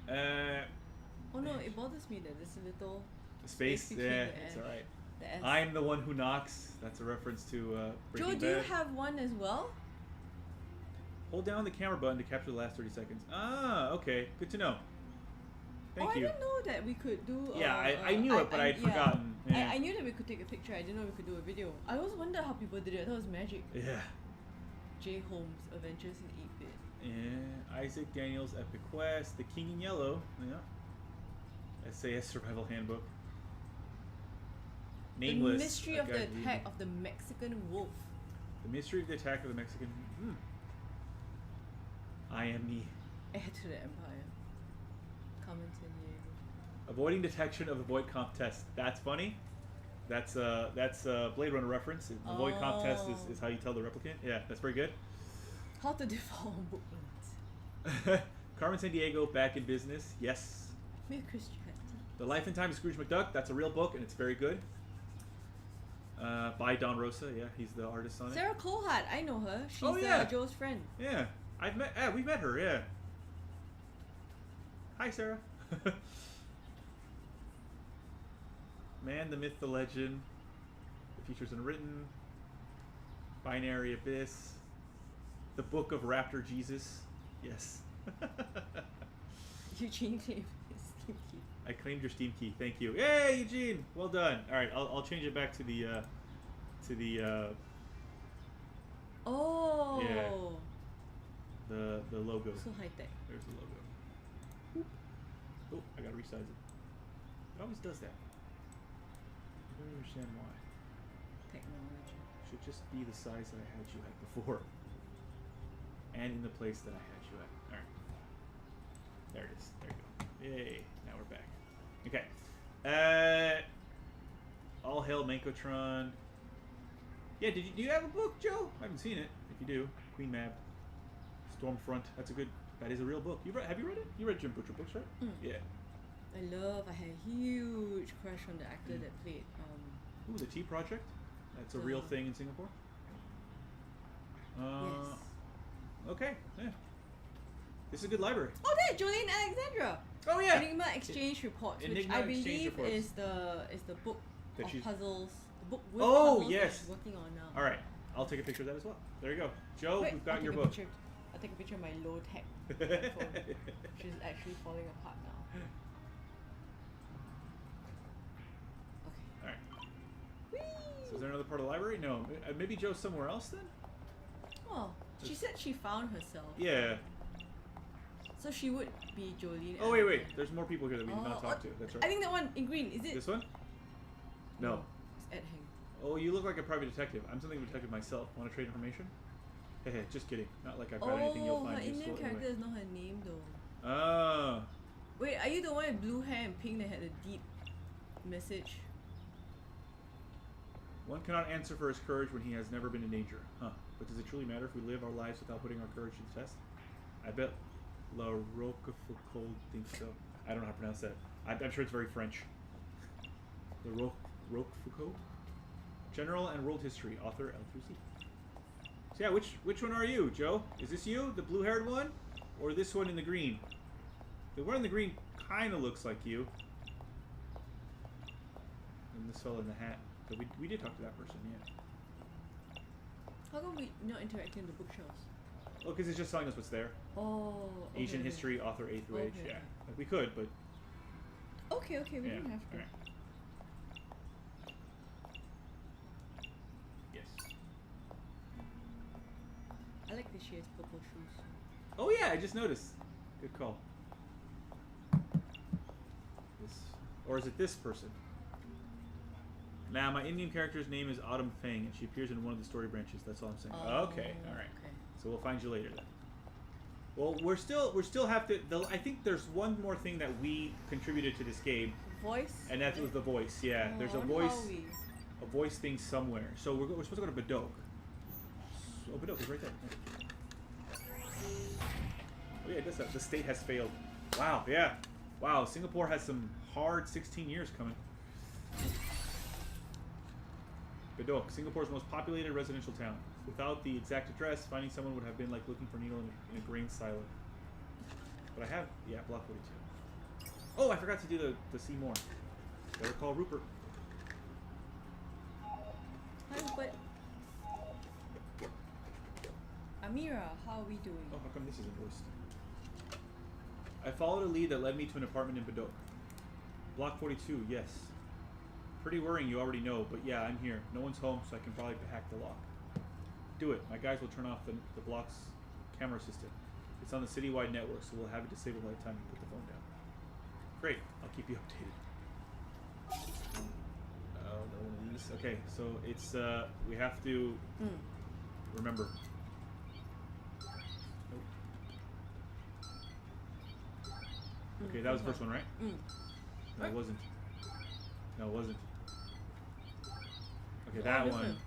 Oh no, it bothers me that there's a little Space. between Yeah, the it's S. alright. the S. I'm the one who knocks. That's a reference to Joe, Breaking do you Bad. have one as well? Hold down the camera button to capture the last 30 seconds. Ah, okay. Good to know. Thank you. I didn't know that we could do. Yeah, I knew it, but I'd forgotten. Yeah. I knew that we could take a picture. I didn't know we could do a video. I always wondered how people did it. I thought it was magic. Yeah. J. Holmes, Adventures in 8-Bit. Yeah. Isaac Daniels' Epic Quest, The King in Yellow. Yeah. SAS Survival Handbook. Nameless. The Mystery of the Attack of the Mexican Wolf. The Mystery of the Attack of the Mexican. I am me. Heir to the Empire. Carmen Sandiego. Avoiding detection of the void comp test. That's funny. That's a Blade Runner reference. The void comp test is how you tell the replicant. Yeah, that's very good. How to default on book links. Carmen Sandiego back in business. Yes. Myth Christianity. The Life and Times of Scrooge McDuck. That's a real book and it's very good. By Don Rosa. Yeah, he's the artist on it. Sarah Colehart. I know her. She's Joe's friend. Yeah, we've met her. Yeah. Hi, Sarah. Man, the Myth, the Legend, The Futures Unwritten, Binary Abyss, The Book of Raptor Jesus. Yes. Eugene claimed his Steam key. I claimed your Steam key. Thank you. Yay, Eugene! Well done. All right, I'll change it back to the Oh. Yeah. The logo. So high tech. There's the logo. Oh, I gotta resize it. It always does that. I don't understand why. Technology. Should just be the size that I had you at before. And in the place that I had you at. Alright. There it is. There you go. Yay. Now we're back. Okay. All Hail Mancotron. Yeah, do you have a book, Joe? I haven't seen it. If you do, Queen Mab. Stormfront. That is a real book. Have you read it? You read Jim Butcher books, right? Yeah. I had a huge crush on the actor that played Ooh, the Tea Project. That's a real thing in Singapore. yes. Okay. Yeah. This is a good library. Oh, there, Jolene Alexandra. Oh yeah. Enigma Exchange Reports, which Enigma I Exchange believe Reports. is the book That of she's- puzzles. The book with Oh, puzzles yes. that she's working on now. All right. I'll take a picture of that as well. There you go, Joe. Wait, We've got I'll your take a book. picture- I'll take a picture of my low tech phone. She's actually falling apart now. Okay. All right. Whee! So is there another part of the library? No. Maybe Joe's somewhere else then. Oh, she said she found herself. Yeah. So she would be Jolene. Oh wait. Alexandra. There's more people here that we did not talk to. That's I right. think that one in green, is it? This one? No. It's Ed Heng. Oh, you look like a private detective. I'm something of a detective myself. Want to trade information? Hey, just kidding. Not like I've got anything you'll Oh, her find Indian useful. character Anyway. is not her name though. Ah. Wait, are you the one with blue hair and pink that had a deep message? One cannot answer for his courage when he has never been in danger. Huh. But does it truly matter if we live our lives without putting our courage to the test? I bet La Roquefoucauld thinks so. I don't know how to pronounce that. I'm sure it's very French. La Roquefoucauld? General and World History, author L through Z. So yeah, which one are you, Joe? Is this you, the blue-haired one? Or this one in the green? The one in the green kind of looks like you. And this fellow in the hat. But we did talk to that person, yeah. How come we not interacting with the bookshelves? Well, because it's just telling us what's there. Oh. Okay, Asian okay. history, author A through H, Okay, yeah. okay. Like, we could, but Okay, we yeah. don't have to. Alright. Yes. I like that she has purple shoes. Oh yeah, I just noticed. Good call. This, or is it this person? Now, my Indian character's name is Autumn Fang, and she appears in one of the story branches. That's all I'm saying. Okay, all right. Okay. So we'll find you later then. Well, we're still have to. I think there's one more thing that we contributed to this game, Voice. and that was the voice. Yeah, there's a I wonder voice, how we- a voice thing somewhere. So we're supposed to go to Badok. Oh, Badok is right there. Oh yeah, it does that. The state has failed. Wow. Yeah. Wow. Singapore has some hard 16 years coming. Badok, Singapore's most populated residential town. Without the exact address, finding someone would have been like looking for a needle in a grain silo. But I have, yeah, Block 42. Oh, I forgot to do the see more. Better call Rupert. Hi, but Amira, how are we doing? Oh, how come this isn't voiced? I followed a lead that led me to an apartment in Badok. Block 42, yes. Pretty worrying, you already know, but yeah, I'm here. No one's home, so I can probably hack the lock. Do it. My guys will turn off the block's camera system. It's on the citywide network, so we'll have it disabled by the time you put the phone down. Great. I'll keep you updated. Oh, no one of these. Okay, so it's, we have to remember. Nope. Okay, that was the first one, right? No, Right. it wasn't. No, it wasn't. Okay, Oh, that this one. one.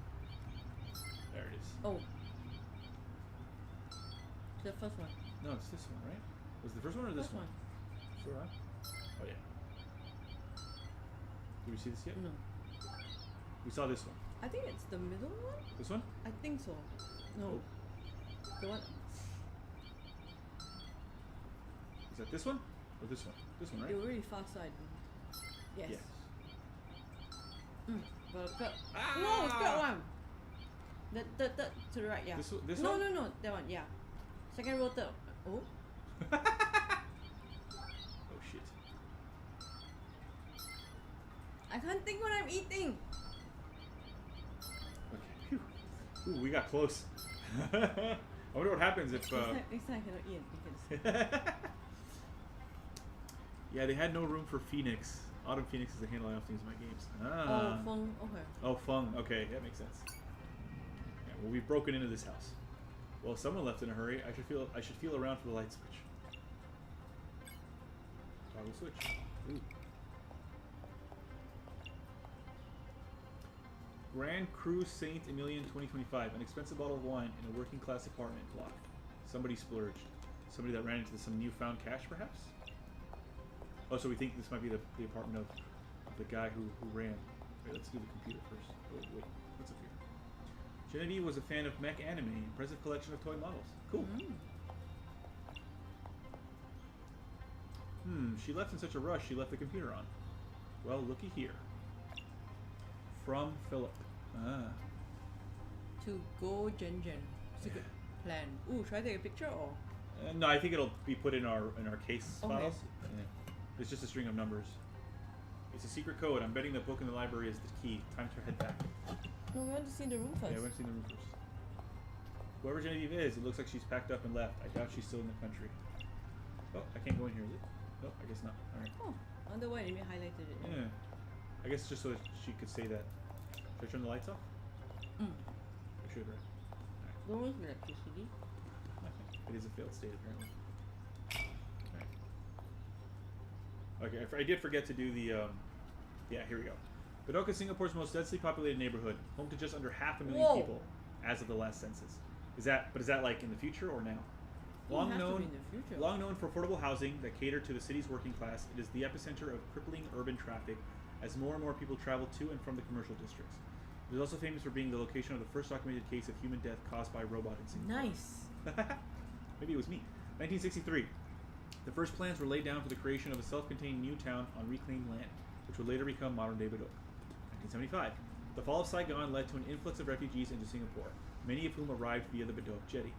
There it is. Oh. The first one. No, it's this one, right? Was it the first one or this First one. Sure, huh? Oh, yeah. Did we see this yet? No. We saw this one. I think it's the middle one? This one? I think so. No. Oh. The one. Is that this one? Or this one? This one, right? You're really far side. Yes. Yes. But no, it's that one. The to the right, yeah. This no, one? no, that one, yeah. Second row, third. Oh. Oh, shit. I can't think what I'm eating. Okay. Phew. Ooh, we got close. I wonder what happens if. Next time I cannot eat because. Yeah, they had no room for Phoenix. Autumn Phoenix is the handle I often use in my games. Oh, Feng. Okay. Oh, Feng. Okay, that makes sense. Yeah, well, we've broken into this house. Well, someone left in a hurry. I should feel around for the light switch. Toggle switch. Ooh. Grand Cru Saint Emilion 2025. An expensive bottle of wine in a working class apartment block. Somebody splurged. Somebody that ran into some newfound cash, perhaps? Oh, so we think this might be the apartment of the guy who ran. Wait, let's do the computer first. Oh, wait, what's up here? Genevieve was a fan of mech anime, impressive collection of toy models. Cool. She left in such a rush, she left the computer on. Well, looky here. From Philip. To go Jen. Secret plan. Ooh, should I take a picture or? No, I think it'll be put in our case Okay. files. Yeah. It's just a string of numbers. It's a secret code. I'm betting the book in the library is the key. Time to head back. No, we want to see the room first. Yeah, I went to see the room first. Whoever Genevieve is, it looks like she's packed up and left. I doubt she's still in the country. Oh, I can't go in here, is it? Nope, I guess not. Alright. Oh, wonder why they highlighted it. Yeah. I guess just so that she could say that. Should I turn the lights off? I should, right? Don't use electricity. It is a failed state, apparently. Okay, I did forget to do the, yeah, here we go. Badok is Singapore's most densely populated neighborhood, home to just under 500,000 people, as of the last census. Is that like in the future or now? Long It has to known, be in the future. long known for affordable housing that cater to the city's working class, it is the epicenter of crippling urban traffic as more and more people travel to and from the commercial districts. It is also famous for being the location of the first documented case of human death caused by a robot in Singapore. Nice. Maybe it was me. 1963. The first plans were laid down for the creation of a self-contained new town on reclaimed land, which would later become modern-day Badok. 1975. The fall of Saigon led to an influx of refugees into Singapore, many of whom arrived via the Badok jetty.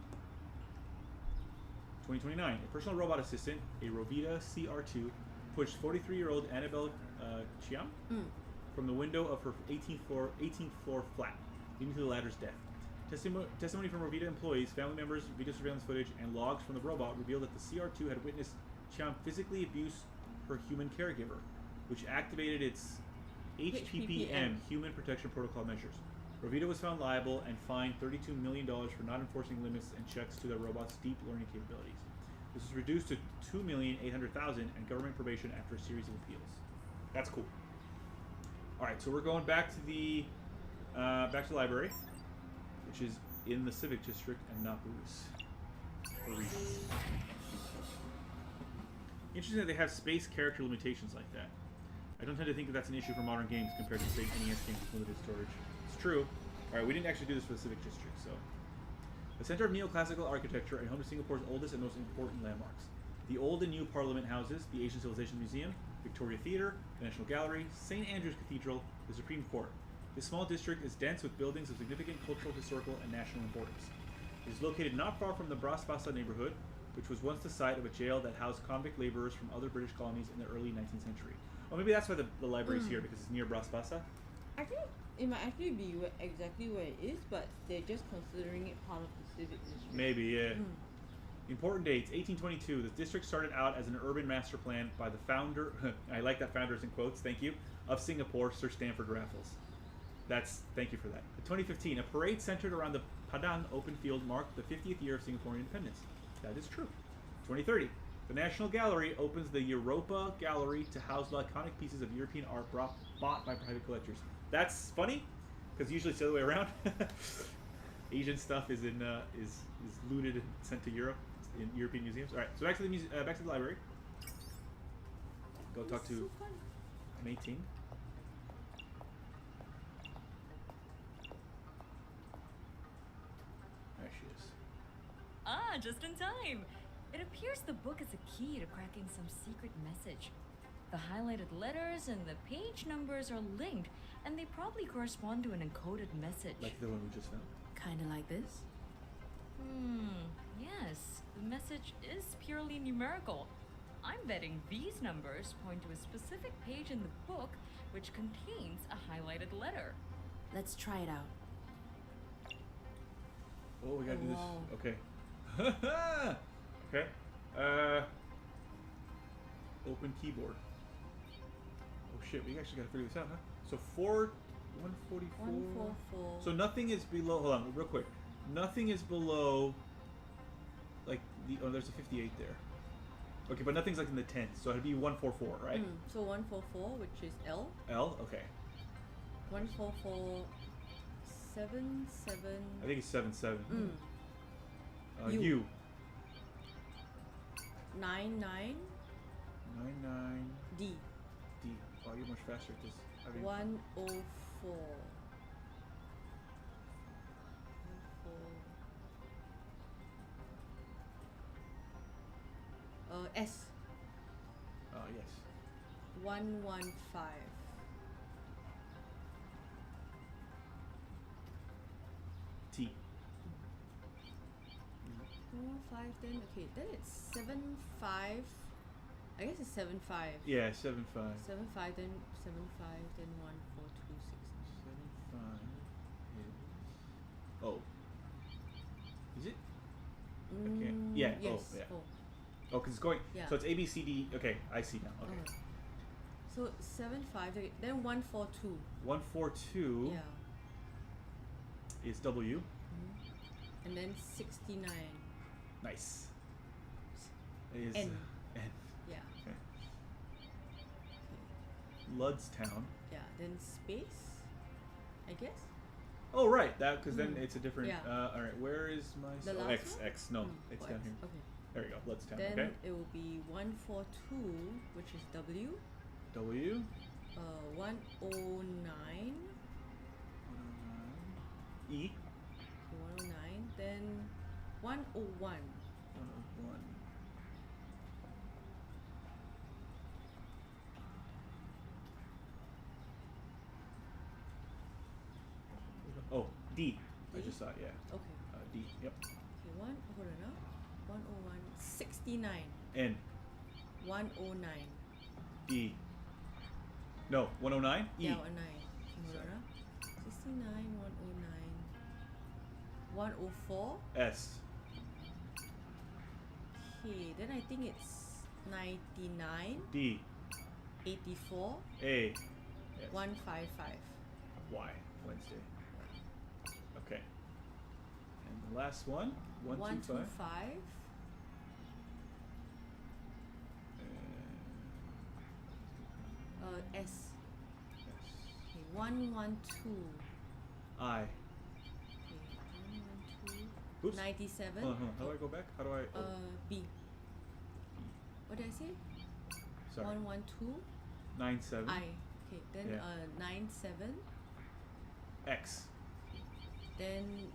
2029. A personal robot assistant, a Rovita CR2, pushed 43-year-old Annabelle Chiam from the window of her 18th floor flat, leading to the latter's death. Testimony from Rovita employees, family members, video surveillance footage, and logs from the robot revealed that the CR2 had witnessed Chiam physically abuse her human caregiver, which activated its HPPM, Human Protection Protocol measures. Rovita was found liable and fined $32 million for not enforcing limits and checks to the robot's deep learning capabilities. This was reduced to $2,800,000 and government probation after a series of appeals. That's cool. All right, so we're going back to the library, which is in the Civic District and not Bruce. For reasons. Interesting that they have space character limitations like that. I don't tend to think that that's an issue for modern games compared to, say, NES games with limited storage. It's true. Alright, we didn't actually do this for the Civic District, so. The center of neoclassical architecture and home to Singapore's oldest and most important landmarks. The old and new Parliament Houses, the Asian Civilization Museum, Victoria Theatre, the National Gallery, St. Andrew's Cathedral, the Supreme Court. This small district is dense with buildings of significant cultural, historical, and national importance. It is located not far from the Brasbassa neighborhood, which was once the site of a jail that housed convict laborers from other British colonies in the early 19th century. Oh, maybe that's why the library's here, because it's near Brasbassa. I think it might actually be exactly where it is, but they're just considering it part of the civic district. Maybe, yeah. Important dates. 1822. The district started out as an urban master plan by the founder, I like that founder's in quotes, thank you, of Singapore, Sir Stamford Raffles. Thank you for that. 2015. A parade centered around the Padang open field marked the 50th year of Singaporean independence. That is true. 2030. The National Gallery opens the Europa Gallery to house the iconic pieces of European art bought by private collectors. That's funny, because usually it's the other way around. Asian stuff is looted and sent to Europe in European museums. All right, so back to the library. Go talk to Mei Ting. There she is. Ah, just in time. It appears the book is a key to cracking some secret message. The highlighted letters and the page numbers are linked, and they probably correspond to an encoded message. Like the one we just found. Kinda like this? Yes. The message is purely numerical. I'm betting these numbers point to a specific page in the book which contains a highlighted letter. Let's try it out. Oh, we gotta do wow. this. Okay. Okay. Open keyboard. Oh shit, we actually gotta figure this out, huh? So 144. 144. So nothing is below. Hold on, real quick. Nothing is below. Like there's a 58 there. Okay, but nothing's like in the tens, so it'd be 144, right? So 144, which is L. L. Okay. 144. 77. I think it's 77. U. U. 99. 99. D. D. Wow, you're much faster at this. I mean, 104. S. yes. 115. T. 115 then okay, then it's 75. I guess it's 75. Yeah, 75. 75 then 75 then 1426. 75 is. Oh. Is it? Okay. Yeah. Yes. Oh, yeah. Oh, because it's going. Yeah. So it's A, B, C, D. Okay, I see now. Okay. So 75 then 142. 142 Yeah. is W. And then 69. Nice. Is N. N. Yeah. Okay. Ludstown. Yeah. Then space. I guess. Oh right, that because then it's a different. Yeah. All right, where is my The last X? one? X. No, it's down X. here. Okay. There we go. Ludstown. Then Okay. it will be 142, which is W. W. 109. E. Okay, 109. Then 101. 101. Oh, D. I D? just saw it. Yeah. Okay. D. Yep. Okay, hold on. 101. 69. N. 109. E. No, 109? E. Yeah, 109. Okay, hold on. 69, 109. 104. S. Okay, then I think it's 99. D. 84. A. Yes. 155. Y. Wednesday. Okay. And the last one? 125. 125. S. S. Okay, 112. I. Okay, 112. Oops. 97. Hold on. How do I go back? How do I? Oh. B. What did I say? Sorry. 112. 97. I. Okay, then Yeah. 97. X. Then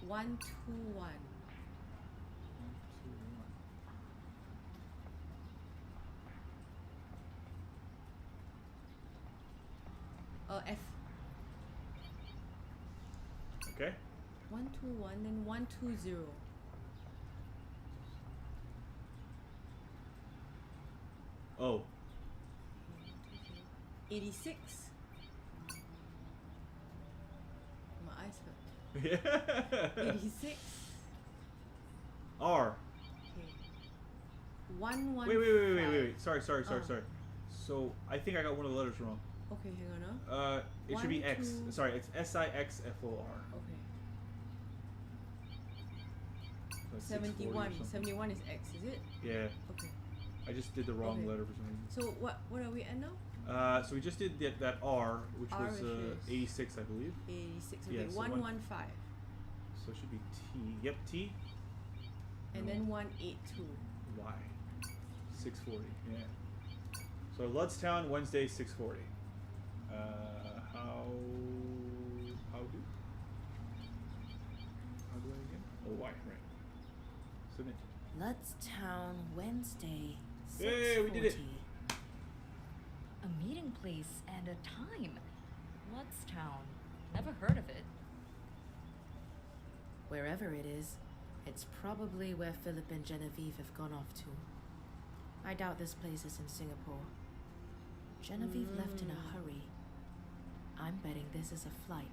121. 121. F. Okay. 121, then 120. Oh. 86. My eyes hurt. Yeah. 86. R. Okay. 115. Wait. Sorry. Oh. So I think I got one of the letters wrong. Okay, hang on. It should be X. 12. Sorry, it's SIXFOR. Okay. So it's 640 or 71. something. 71 is X, is it? Yeah. Okay. I just did the wrong Okay. letter for some reason. So what are we at now? So we just did that R, which R, was which is 86, I believe. 86. Yeah, Okay, so 115. So it should be T. Yep, T. And No. then 182. Y. 640. Yeah. So Ludstown, Wednesday, 640. How do I again? Oh, Y, right. Submit. Ludstown, Wednesday, 6:40. Hey, we did it. A meeting place and a time. Ludstown. Never heard of it. Wherever it is, it's probably where Philip and Genevieve have gone off to. I doubt this place is in Singapore. Genevieve left in a hurry. I'm betting this is a flight.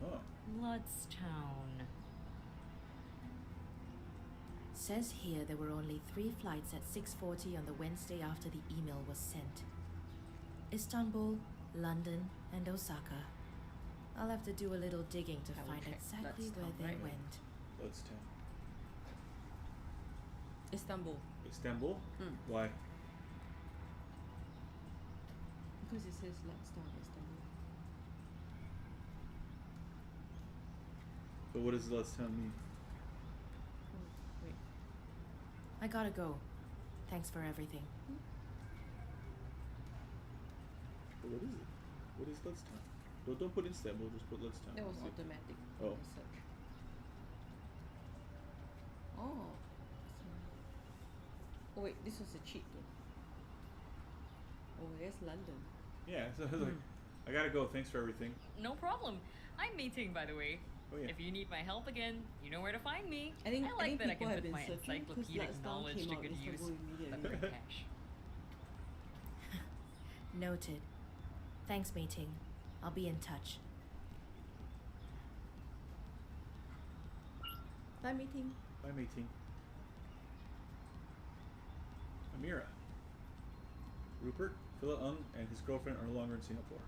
Oh. Ludstown. Says here there were only 3 flights at 6:40 on the Wednesday after the email was sent. Istanbul, London, and Osaka. I'll have to do a little digging to I will find check exactly Ludstown, where they right? went. Ludstown. Istanbul. Istanbul? Mm. Why? Because it says Ludstown, Istanbul. But what does Ludstown mean? Oh, wait. I gotta go. Thanks for everything. But what is it? What is Ludstown? Don't put Istanbul, just put Ludstown. That was See. automatic Oh. research. Oh. Oh wait, this was a cheat though. Oh, there's London. Yeah, so I was like, I gotta go, thanks for everything. No problem. I'm meeting, by the way. Oh, yeah. If you need my help again, you know where to find me. I think like that I people can have put been my searching 'cause encyclopedic Ludstown knowledge came to out good use. Istanbul But immediately. for cash. Noted. Thanks, meeting. I'll be in touch. Bye meeting. Bye, meeting. Amira. Rupert, Philip Ung, and his girlfriend are no longer in Singapore.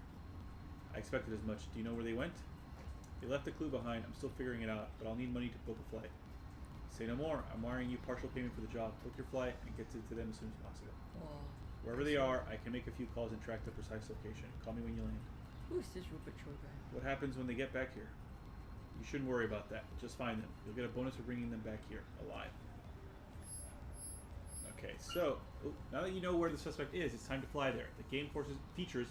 I expected as much. Do you know where they went? They left a clue behind. I'm still figuring it out, but I'll need money to book a flight. Say no more. I'm wiring you partial payment for the job. Book your flight and get it to them as soon as possible. Oh, Wherever they are, I can make a few calls and track the precise location. Call me when you land. who is this Rupert Cho guy? What happens when they get back here? You shouldn't worry about that. Just find them. You'll get a bonus for bringing them back here, alive. Okay, so now that you know where the suspect is, it's time to fly there. The game features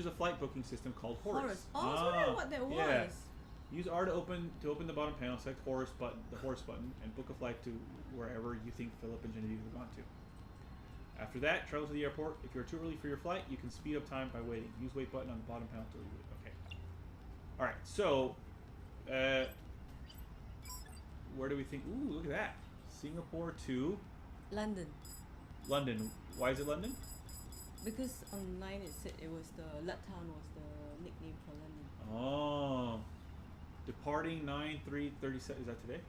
a flight booking system called Horus. Oh, so that's what that was. Yeah. Use R to open the bottom panel. Select Horus button, the Horus button, and book a flight to wherever you think Philip and Genevieve have gone to. After that, travel to the airport. If you're too early for your flight, you can speed up time by waiting. Use wait button on the bottom panel to wait. Okay. All right. So, where do we think? Ooh, look at that. Singapore to London. London. Why is it London? Because online it said it was the Ludtown was the nickname for London. Oh. Departing 9/3/37. Is that today?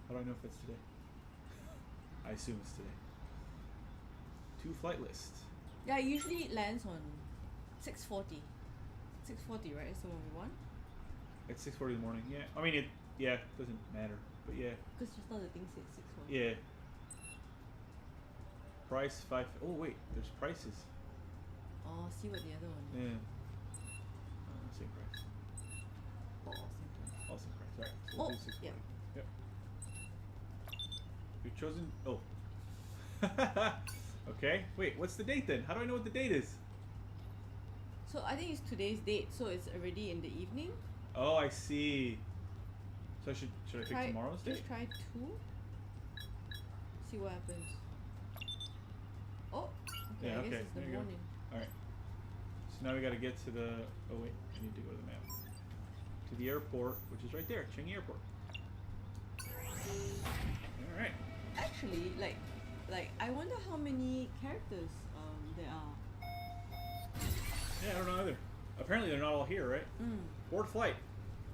How do I know if that's today? I assume it's today. 2 flight lists. Yeah, usually it lands on 6:40. 6:40, right? Is the one we want? At 6:40 in the morning. Yeah. I mean, it doesn't matter. But yeah. Because just now the thing said 6:40. Yeah. Price 5. Oh wait, there's prices. Oh, see what the other one. Yeah. Same price. Oh, same time. All same price. Alright. So Oh, we'll do 640. yeah. Yep. You've chosen. Oh. Okay. Wait. What's the date then? How do I know what the date is? So I think it's today's date, so it's already in the evening. Oh, I see. So should I pick Try tomorrow's date? Just try 2. See what happens. Oh, okay. Yeah, I guess okay, it's the there you go. morning. All right. So now we got to get to the. Oh wait, I need to go to the map. To to the airport, which is right there, Changi Airport. All right. Actually, like I wonder how many characters there are. Yeah, I don't know either. Apparently, they're not all here, right? Board flight.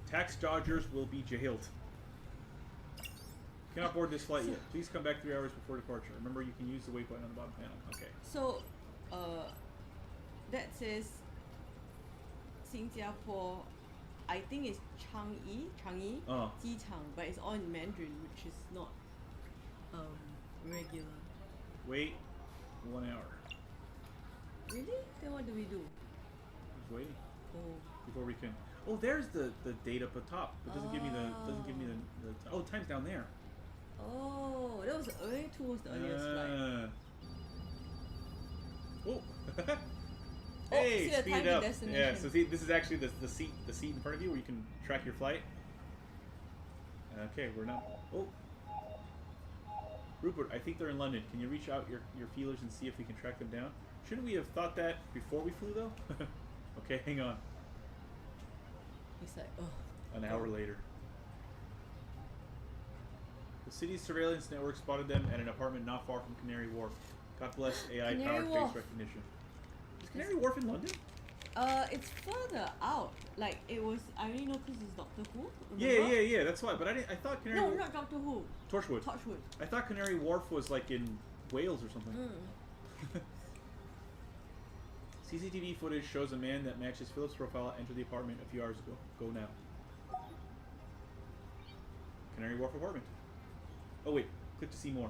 Tax dodgers will be jailed. Cannot board this flight yet. Please come back 3 hours before departure. Remember, you can use the waypoint on the bottom panel. Okay. So, that says 新加坡, I think it's Changi,机场, but it's all in Mandarin, which is not regular. Wait 1 hour. Really? Then what do we do? Just waiting Oh. before we can. Oh, there's the date up at top. It doesn't give me the. Oh, time's down there. Oh, that was way towards the earliest flight. Oh. Oh, Hey, see the speed time it up. and destination. Yeah, so see, this is actually the seat in front of you where you can track your flight. Okay, we're not. Oh, Rupert, I think they're in London. Can you reach out your feelers and see if we can track them down? Shouldn't we have thought that before we flew though? Okay, hang on. He's like, oh. An hour later. The city's surveillance network spotted them at an apartment not far from Canary Wharf. God bless AI-powered Canary face Wharf. recognition. Is Canary Wharf in London? It's further out. Like it was. I only know because it's Doctor Who. Yeah, remember? yeah. That's why. But I thought Canary. No, Wharf... not Doctor Who. Torchwood. Torchwood. I thought Canary Wharf was like in Wales or something. CCTV footage shows a man that matches Philip's profile enter the apartment a few hours ago. Go now. Canary Wharf apartment. Oh wait, click to see more.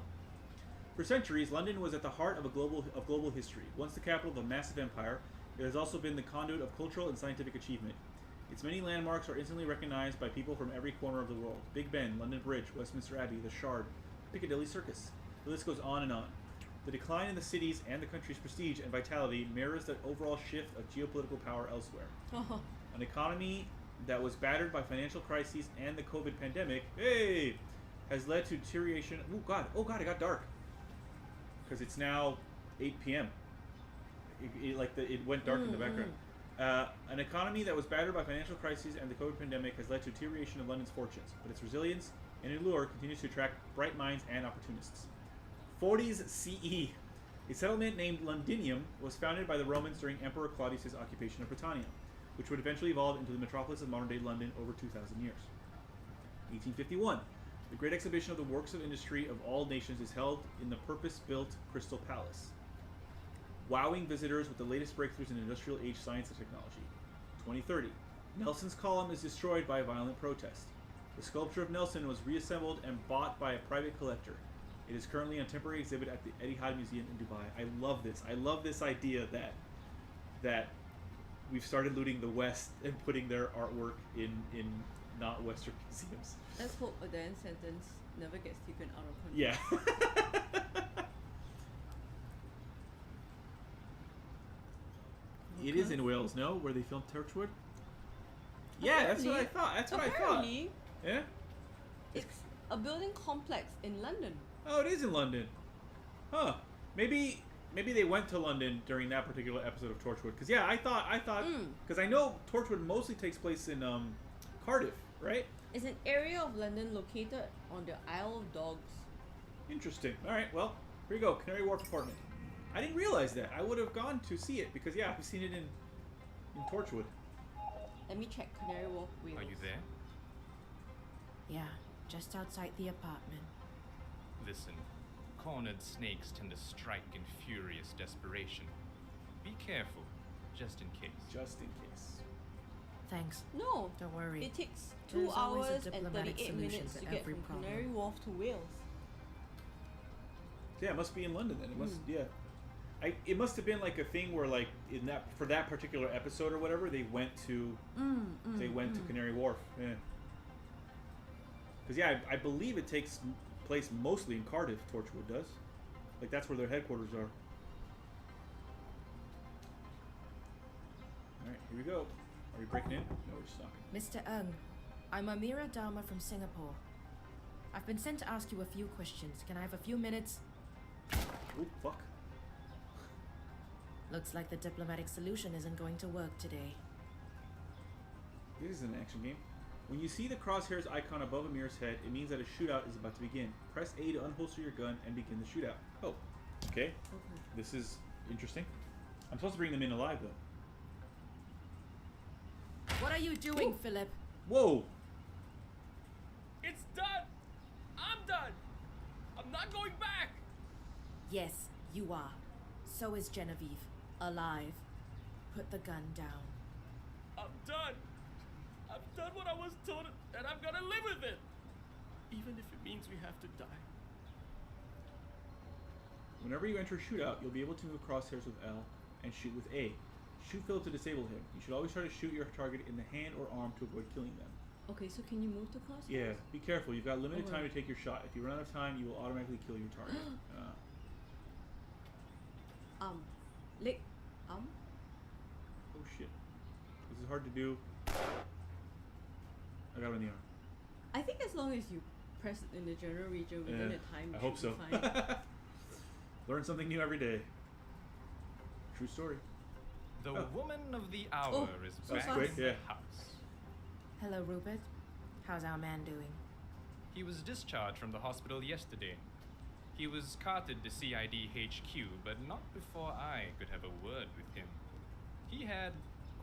For centuries, London was at the heart of global history. Once the capital of a massive empire, it has also been the conduit of cultural and scientific achievement. Its many landmarks are instantly recognized by people from every corner of the world. Big Ben, London Bridge, Westminster Abbey, the Shard, Piccadilly Circus. The list goes on and on. The decline in the city's and the country's prestige and vitality mirrors the overall shift of geopolitical power elsewhere. An economy that was battered by financial crises and the COVID pandemic, has led to deterioration. Oh god, it got dark. Because it's now 8 p.m. It went dark in the background. An economy that was battered by financial crises and the COVID pandemic has led to deterioration of London's fortunes, but its resilience and allure continues to attract bright minds and opportunists. 40s CE. A settlement named Londinium was founded by the Romans during Emperor Claudius' occupation of Britannia, which would eventually evolve into the metropolis of modern-day London over 2,000 years. 1851. The Great Exhibition of the Works of Industry of all nations is held in the purpose-built Crystal Palace, wowing visitors with the latest breakthroughs in industrial age science and technology. 2030. Nelson's column is destroyed by a violent protest. The sculpture of Nelson was reassembled and bought by a private collector. It is currently on temporary exhibit at the Etihad Museum in Dubai. I love this. I love this idea that we've started looting the West and putting their artwork in not Western museums. Let's hope a then sentence never gets taken out of context. Yeah. It is in Wales, no? Where they filmed Torchwood? Yeah, that's what I thought. That's what I thought. Apparently, Yeah? it's a building complex in London. Oh, it is in London. Huh. Maybe they went to London during that particular episode of Torchwood. Because, yeah, I thought, because I know Torchwood mostly takes place in Cardiff, right? It's an area of London located on the Isle of Dogs. Interesting. All right, well, here you go. Canary Wharf apartment. I didn't realize that. I would have gone to see it because, yeah, I've seen it in Torchwood. Let me check Canary Wharf Wales. Are you there? Yeah, just outside the apartment. Listen, cornered snakes tend to strike in furious desperation. Be careful, just in case. Just in case. Thanks. No, Don't worry. it takes There's 2 always a hours and diplomatic 38 solution minutes to to get every from problem. Canary Wharf to Wales. Yeah, it must be in London then. It must, yeah. It must have been like a thing where, like, for that particular episode or whatever, they went to to Canary Wharf. Yeah. Because yeah, I believe it takes place mostly in Cardiff. Torchwood does. Like that's where their headquarters are. All right, here we go. Are we breaking in? No, we're just knocking. Mr. Ng, I'm Amira Dharma from Singapore. I've been sent to ask you a few questions. Can I have a few minutes? Oh fuck. Looks like the diplomatic solution isn't going to work today. This is an action game. When you see the crosshairs icon above Amir's head, it means that a shootout is about to begin. Press A to unholster your gun and begin the shootout. Oh, okay. This is interesting. I'm supposed to bring them in alive, though. What are you doing, Philip? Whoa! It's done! I'm done! I'm not going back! Yes, you are. So is Genevieve. Alive. Put the gun down. I'm done! I've done what I was told, and I'm gonna live with it! Even if it means we have to die. Whenever you enter a shootout, you'll be able to move crosshairs with L and shoot with A. Shoot Philip to disable him. You should always try to shoot your target in the hand or arm to avoid killing them. Okay, so can you move to class? Yeah, be careful. You've got limited time to take your shot. If you run out of time, you will automatically kill your target. Leg. Oh shit. This is hard to do. I got it in the arm. I think as long as you press it in the general region within the time, I hope so. Be fine. Learn something new every day. True story. The woman of the hour is back quick, in the house. Hello, Rupert. How's our man doing? He was discharged from the hospital yesterday. He was carted to CID HQ, but not before I could have a word with him. He had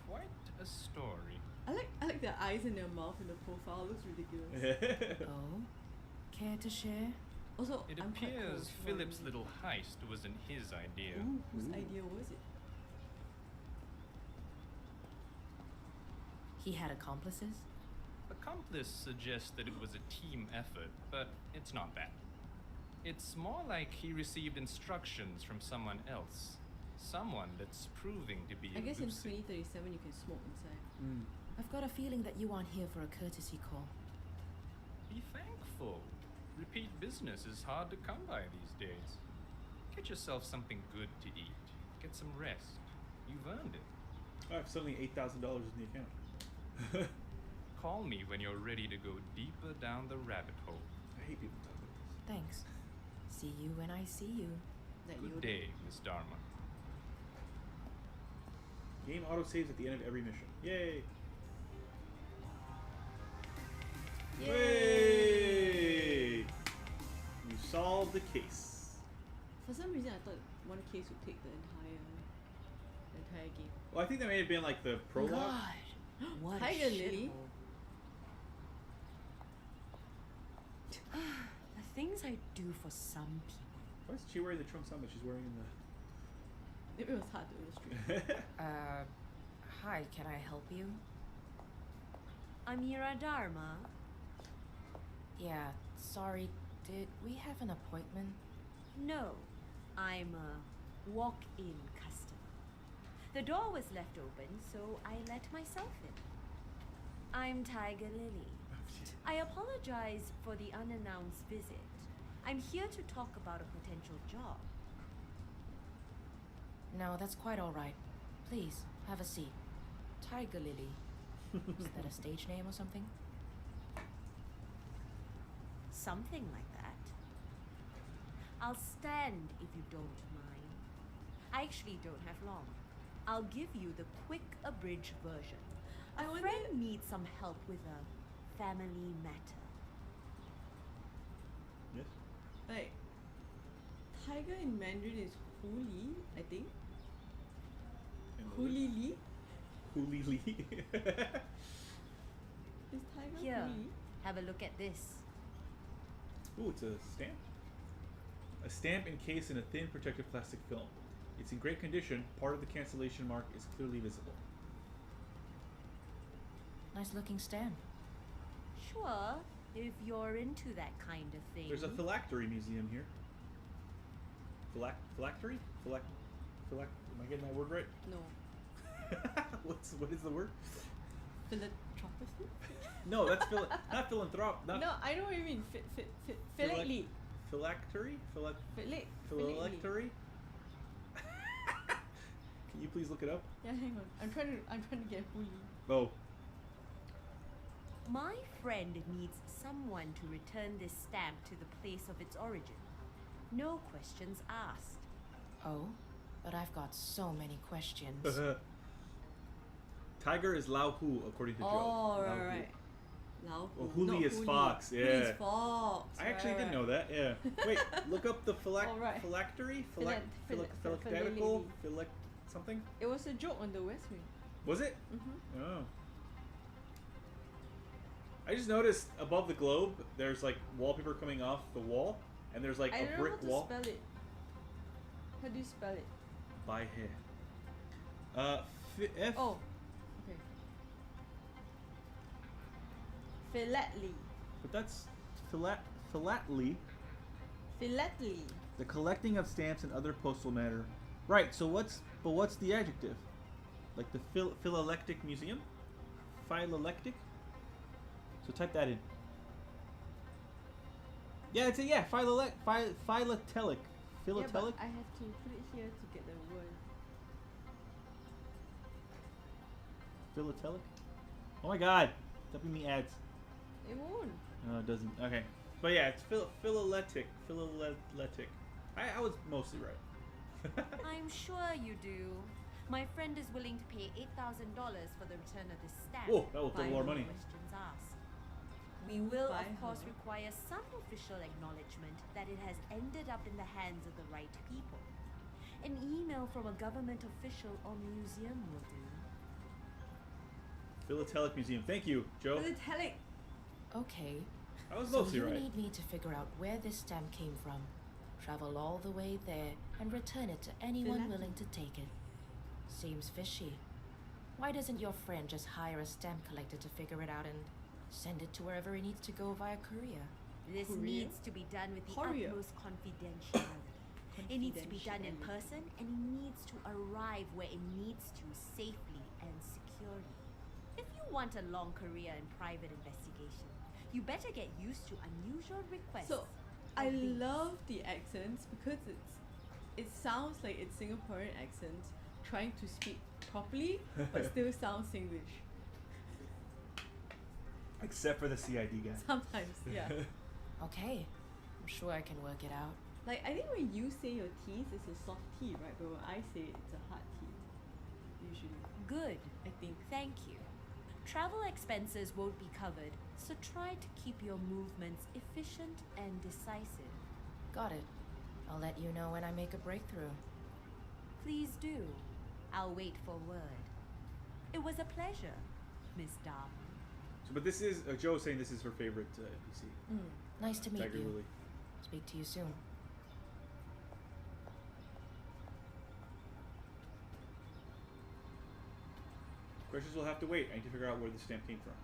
quite a story. I like the eyes in their mouth in the profile. Looks ridiculous. Oh? Care to share? Also, It I'm quite appears close Philip's one. little heist wasn't his idea. Ooh, whose idea was it? He had accomplices? Accomplice suggests that it was a team effort, but it's not that. It's more like he received instructions from someone else. Someone that's proving to be I guess in elusive. 2037 you can smoke inside. I've got a feeling that you aren't here for a courtesy call. Be thankful. Repeat business is hard to come by these days. Get yourself something good to eat. Get some rest. You've earned it. I have suddenly $8,000 in the account. Call me when you're ready to go deeper down the rabbit hole. I hate people talking about this. Thanks. See you when I see you. That Good Yoda. day, Miss Dharma. Game autosaves at the end of every mission. Yay! Yay! You solved the case. For some reason, I thought one case would take the entire game. Well, I think that may have been like the prologue. God, what Tiger a Lily. shithole. The things I do for some people. Why is she wearing the trunks on, but she's wearing in It was hard to illustrate. the... Hi, can I help you? Amira Dharma. Yeah, sorry, did we have an appointment? No, I'm a walk-in customer. The door was left open, so I let myself in. I'm Tiger Lily. I apologize for the unannounced visit. I'm here to talk about a potential job. No, that's quite all right. Please, have a seat. Tiger Lily. Is that a stage name or something? Something like that. I'll stand if you don't mind. I actually don't have long. I'll give you the quick abridged version. I A wonder- friend needs some help with a family matter. Yes? Like, tiger in Mandarin is Huli, I think. Huli Li? Huli Lee. Is tiger Here, Huli? have a look at this. Ooh, it's a stamp. A stamp encased in a thin protective plastic film. It's in great condition. Part of the cancellation mark is clearly visible. Nice looking stamp. Sure, if you're into that kind of thing. There's a phylactery museum here. Phylactery? Am I getting that word right? No. What is the word? Philanthropy? No, that's not philanthrop. Not No, I know what you mean. Philactery. Phylactery? Phylactery? Can you please look it up? Yeah, hang on. I'm trying to get Huli. Oh. My friend needs someone to return this stamp to the place of its origin. No questions asked. Oh, but I've got so many questions. Tiger is Lao Hu, according to Joe. Oh, Lao Hu. right. Lao. Oh, Huli is fox, yeah. Huli is fox. I actually didn't know that. Yeah. Wait, look up the Alright. phylactery, Philacterical. something. It was a joke on the West Wing. Was it? Mm-hmm. Oh. I just noticed above the globe, there's like wallpaper coming off the wall, and there's like I a don't brick know how wall. to spell it. How do you spell it? By hair. F. Oh, okay. Philately. But that's philately. Philately. The collecting of stamps and other postal matter. Right. So what's the adjective? Like the philatelic museum? Philatelic? So type that in. Yeah, it's philatelic. Philatelic. Yeah, but I have to put it here to get the word. Philatelic? Oh my god. Stop giving me ads. It won't. No, it doesn't. Okay. But yeah, it's philatelic. Philatelic. I was mostly right. I'm sure you do. My friend is willing to pay $8,000 for the return of this stamp. Whoa, that will take more money. Questions asked. We will, of course, 500. require some official acknowledgement that it has ended up in the hands of the right people. An email from a government official or museum will do. Philatelic Museum. Thank you, Joe. Philatelic. Okay. I was So mostly you right. need me to figure out where this stamp came from, travel all the way there, and return it to anyone Philately. willing to take it. Seems fishy. Why doesn't your friend just hire a stamp collector to figure it out and send it to wherever he needs to go via courier? This Courier? needs to be done with the Courier. utmost confidentiality. It needs to be done in person, and it needs to arrive where it needs to safely and securely. If you want a long career in private investigation, you better get used to unusual requests. So, I of these. love the accents because it sounds like it's Singaporean accents trying to speak properly, but still sounds English. Except for the CID guy. Sometimes, yeah. Okay. I'm sure I can work it out. Like, I think when you say your T's, it's a soft T, right? But when I say it, it's a hard T. Usually, Good. I think. Thank you. Travel expenses won't be covered, so try to keep your movements efficient and decisive. Got it. I'll let you know when I make a breakthrough. Please do. I'll wait for word. It was a pleasure, Miss Darwin. So, but this is Joe saying this is her favorite NPC. Nice to meet Tiger you. Lily. Speak to you soon. Questions will have to wait. I need to figure out where the stamp came from.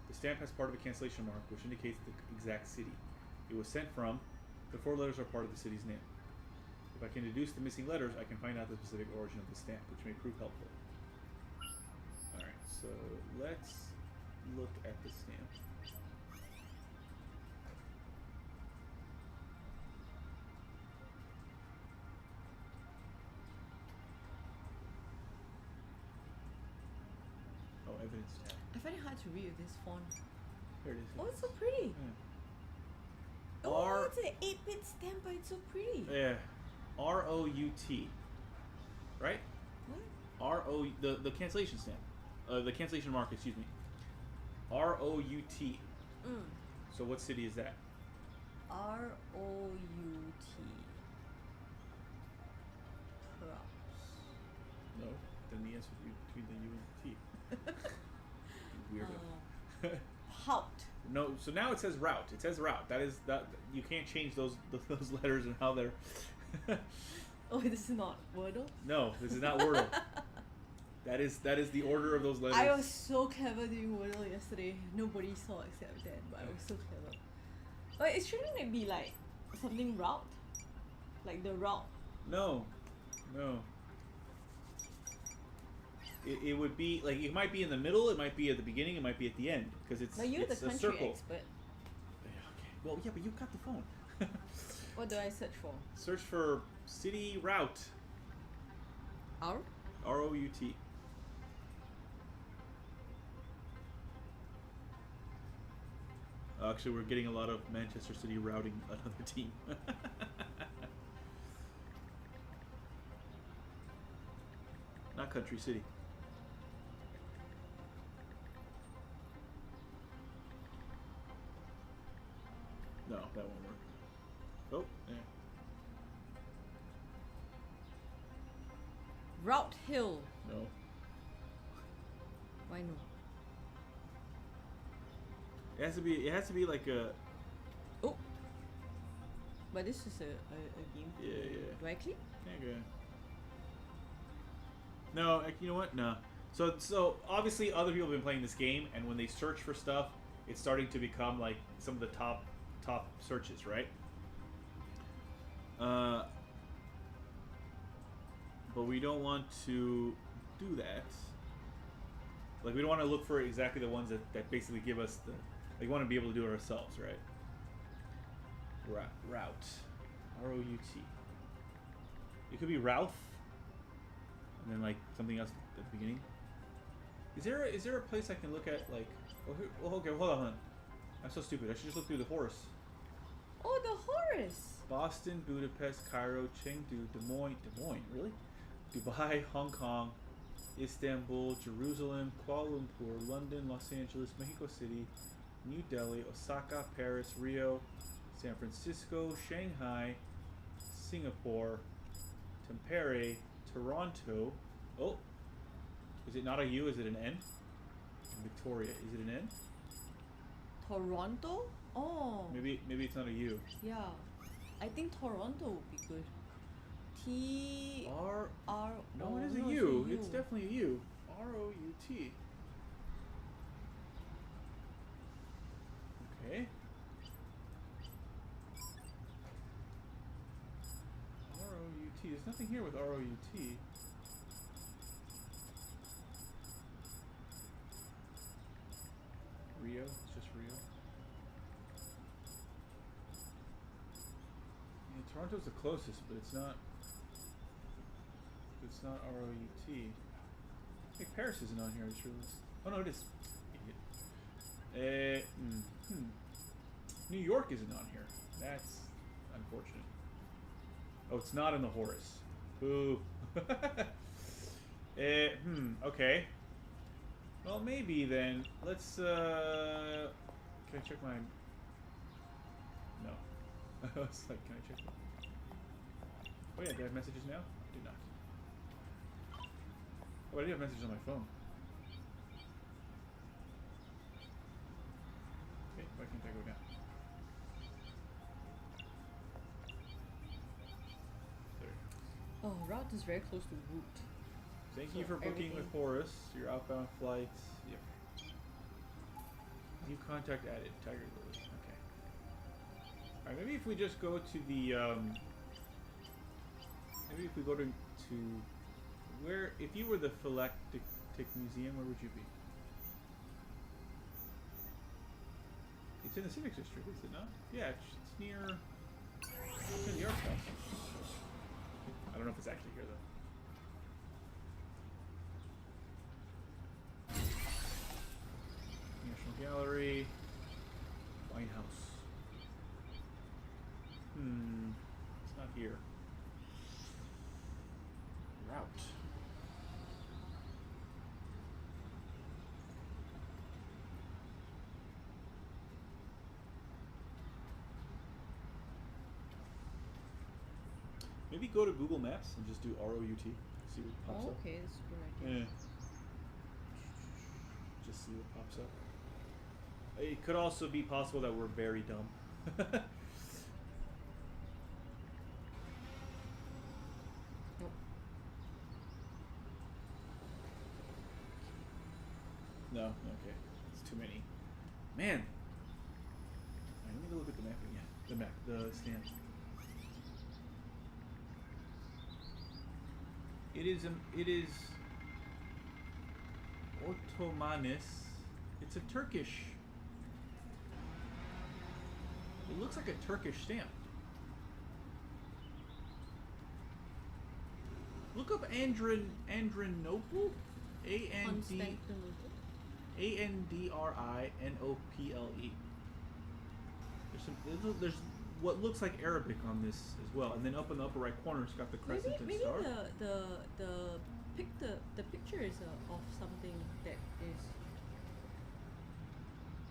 The stamp has part of a cancellation mark, which indicates the exact city it was sent from. The 4 letters are part of the city's name. If I can deduce the missing letters, I can find out the specific origin of the stamp, which may prove helpful. Alright, so let's look at the stamp. Oh, evidence tab. I find it hard to read with this font. There it is. Oh, it's so pretty. Yeah. Oh, R- it's an 8-bit stamp, but it's so pretty. Yeah. ROUT. Right? What? The cancellation stamp. The cancellation mark, excuse me. ROUT. So what city is that? ROUT. Props. No. Then the answer would be between the U and the T. Weirdo. Pout. No, so now it says route. It says route. That is that you can't change those letters and how they're Oh, this is not Wordle? No, this is not Wordle. That is the order of those letters. I was so clever doing Wordle yesterday. Nobody saw except Dan, but I was so clever. But it shouldn't it be like something route? Like the route. No. It would be like it might be in the middle, it might be at the beginning, it might be at the end because it's Now you're the it's a country circle. expert. Yeah, okay. Well, yeah, but you got the phone. What do I search for? Search for city route. R? ROUT. Actually, we're getting a lot of Manchester City routing another team. Not Country City. No, that won't work. Oh, yeah. Route Hill. No. Why no? It has to be. It has to be like a. Oh. But this is a game. Yeah, yeah. Do I click? Yeah, good. No, you know what? No. So obviously other people have been playing this game, and when they search for stuff, it's starting to become like some of the top searches, right? But we don't want to do that. Like, we don't want to look for exactly the ones that basically give us the... Like, we want to be able to do it ourselves, right? Route. R-O-U-T. It could be Ralph. And then, like, something else at the beginning. Is there a place I can look at, like... Oh, okay, hold on. I'm so stupid. I should just look through the Horus. Oh, the Horus! Boston, Budapest, Cairo, Chengdu, Des Moines, really? Dubai, Hong Kong, Istanbul, Jerusalem, Kuala Lumpur, London, Los Angeles, Mexico City, New Delhi, Osaka, Paris, Rio, San Francisco, Shanghai, Singapore, Tampere, Toronto. Oh, is it not a U? Is it an N? Victoria, is it an N? Toronto? Oh. Maybe it's not a U. Yeah. I think Toronto would be good. R. No, it is no, a U. It's definitely a U. R-O-U-T. Okay. R-O-U-T. There's nothing here with R-O-U-T. Rio. It's just Rio. Yeah, Toronto's the closest, but it's not. It's not R-O-U-T. Hey, Paris isn't on here. I just realized. Oh no, it is. Idiot. New York isn't on here. That's unfortunate. Oh, it's not in the Horus. Boo. Okay. Well, maybe then. Let's, can I check my... No. I was like, can I check my... Oh yeah, do I have messages now? I do not. Oh, I do have messages on my phone. Okay, why can't I go down? There. Oh, route is very close to route. Thank So you for booking with Horus. Your outbound flights. Yep. New contact added. Tiger Lily. Okay. Alright, maybe if we just go to the, maybe if we go to where, if you were the Philactic Museum, where would you be? It's in the Civic District, is it not? Yeah, it's near, it's in the Arts House. I don't know if it's actually here, though. National Gallery, White House. It's not here. Route. Maybe go to Google Maps and just do R-O-U-T. See what pops up. Okay, that's a good idea. Yeah. Just see what pops up. It could also be possible that we're very dumb. Nope. No, okay. It's too many. Man! Alright, let me go look at the map again. The map, the stand. It is Ottomanis. It's a Turkish. It looks like a Turkish stamp. Look up Andrinople. A-N-D-R-I-N-O-P-L-E. There's what looks like Arabic on this as well, and then up in the upper right corner, it's got the crescent and star. Maybe the picture is of something that is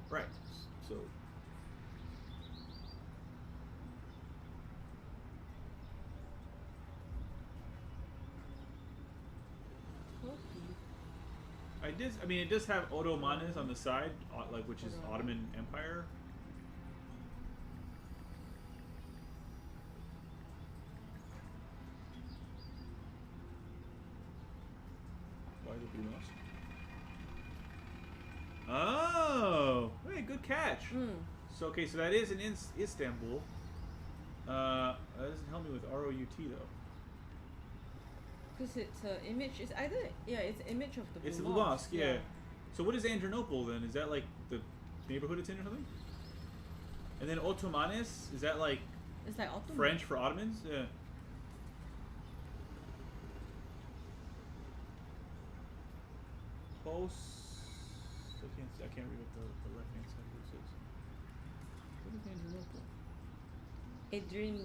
right. So I mean, it does have Ottomanes on the side, like which is Ottoman Empire. Why did we lost? Oh, hey, good catch. So okay, so that is in Istanbul. That doesn't help me with ROUT though. Because it's an image. It's either it's an image of the blue It's the mosque. blue mosque, yeah. So what is Adrianople then? Is that like the neighborhood it's in or something? And then Ottomanes, is that like It's like Ottoman. French for Ottomans? Yeah. Close. I can't read what the left hand side of this is. What is Adrianople? Adirne,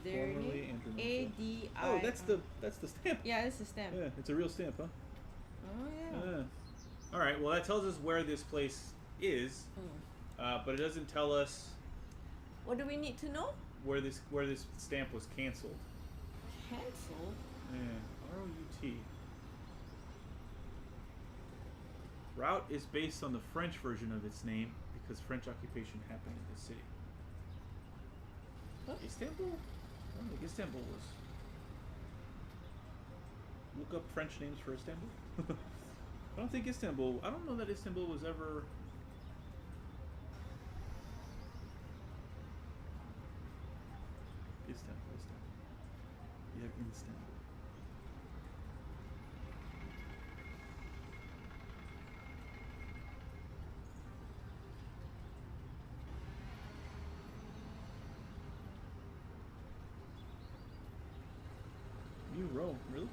formerly Adrianople. ADI. Oh, that's the stamp. Yeah, that's the stamp. Yeah, it's a real stamp, huh? Oh yeah. All right. Well, that tells us where this place is, but it doesn't tell us What do we need to know? where this stamp was canceled. Cancelled? Yeah. ROUT. Route is based on the French version of its name because French occupation happened in this city. What? Istanbul? I don't think Istanbul was. Look up French names for Istanbul. I don't think Istanbul. I don't know that Istanbul was ever. Istanbul. You have Istanbul. New Rome, really?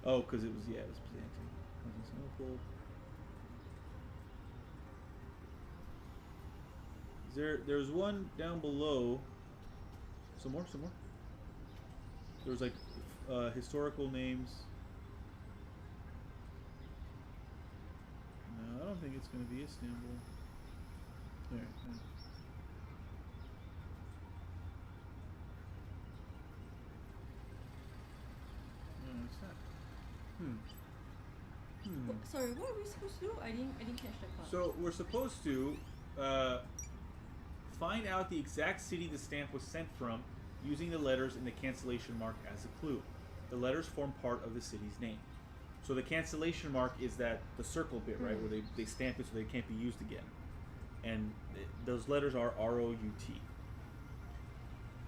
Oh, because it was Byzantine. Constantinople. There's one down below. Some more. There's like historical names. No, I don't think it's going to be Istanbul. There. Sorry, what are we supposed to do? I didn't catch that part. So we're supposed to find out the exact city the stamp was sent from using the letters in the cancellation mark as a clue. The letters form part of the city's name. So the cancellation mark is that the circle bit, right, where they stamp it so they can't be used again. And those letters are ROUT.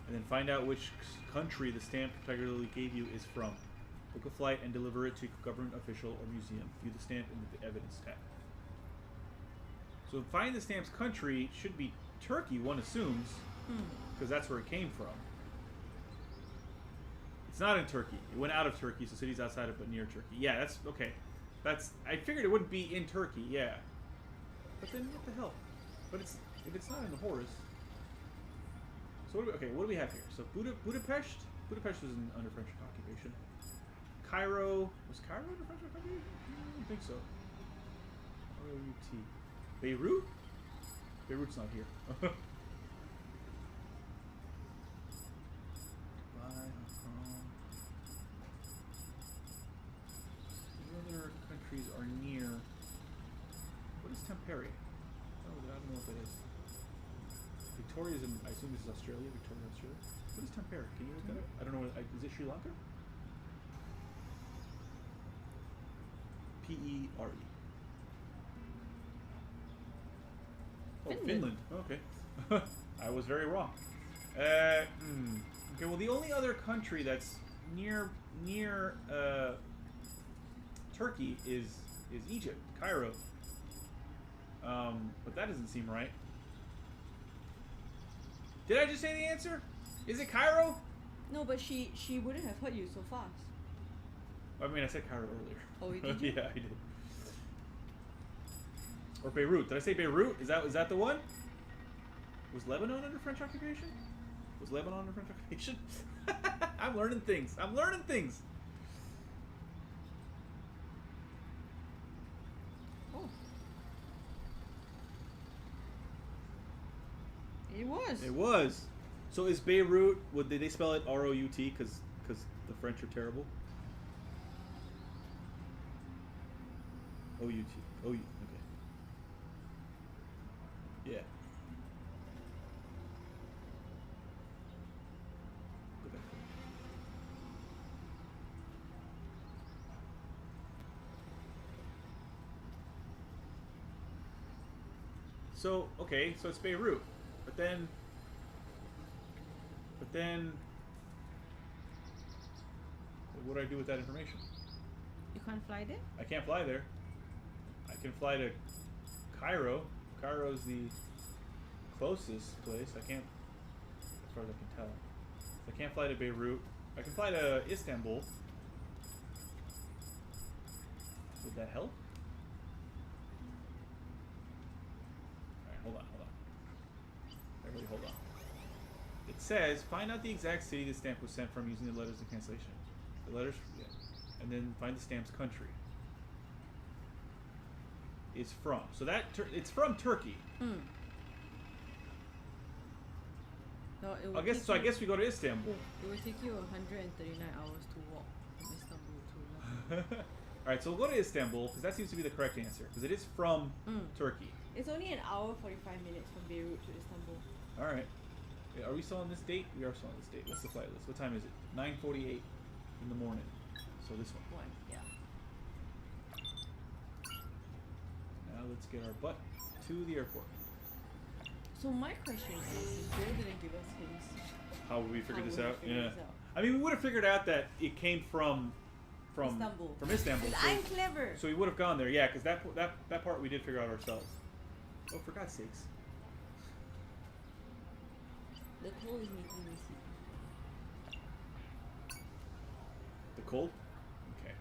And then find out which country the stamp particularly gave you is from. Book a flight and deliver it to a government official or museum. View the stamp in the evidence tab. So find the stamp's country should be Turkey, one assumes, because that's where it came from. It's not in Turkey. It went out of Turkey, so cities outside of but near Turkey. Yeah, that's okay. I figured it wouldn't be in Turkey. Yeah, but then what the hell? But if it's not in the Horus. So what do we have here? So Budapest. Budapest was under French occupation. Cairo was Cairo under French occupation? I don't think so. ROUT. Beirut? Beirut's not here. Dubai, Hong Kong. What other countries are near? What is Tampere? Oh, I don't know what that is. Victoria's in, I assume this is Australia. Victoria, Australia. What is Tampere? Can you look that up? I don't know. Is it Sri Lanka? Pere. Oh, Finland. Okay. I was very wrong. Okay, well, the only other country that's near Turkey is Egypt, Cairo. But that doesn't seem right. Did I just say the answer? Is it Cairo? No, but she wouldn't have heard you so fast. I mean, I said Cairo earlier. Oh, did you? Yeah, I did. Or Beirut. Did I say Beirut? Is that the one? Was Lebanon under French occupation? Was Lebanon under French occupation? I'm learning things. Oh. It was. So is Beirut? Did they spell it R-O-U-T? Because the French are terrible. O-U-T. O-U. Okay. Yeah. Go back. So, okay, so it's Beirut. But then... What do I do with that information? You can't fly there? I can't fly there. I can fly to Cairo. Cairo's the closest place. I can't, as far as I can tell. I can't fly to Beirut. I can fly to Istanbul. Would that help? Alright, hold on. Everybody hold on. It says, find out the exact city the stamp was sent from using the letters of cancellation. The letters, yeah. And then find the stamp's country. Is from. So that, it's from Turkey. No, it will I guess we go to Istanbul. It will take you 139 hours to walk from Istanbul to London. Alright, so we'll go to Istanbul, because that seems to be the correct answer. Because it is from Turkey. It's only an hour 45 minutes from Beirut to Istanbul. Alright. Are we still on this date? We are still on this date. What's the flight list? What time is it? 9:48 in the morning. So this one. Yeah. Now let's get our butt to the airport. So my question is, Joe didn't give us hints. How would we figure How this would we out? figure Yeah. this out? I mean, we would have figured out that it came from Istanbul. From Istanbul. But So, I'm clever. so we would have gone there, yeah, because that part we did figure out ourselves. Oh, for God's sakes. The cold is making me sick. The cold? Okay.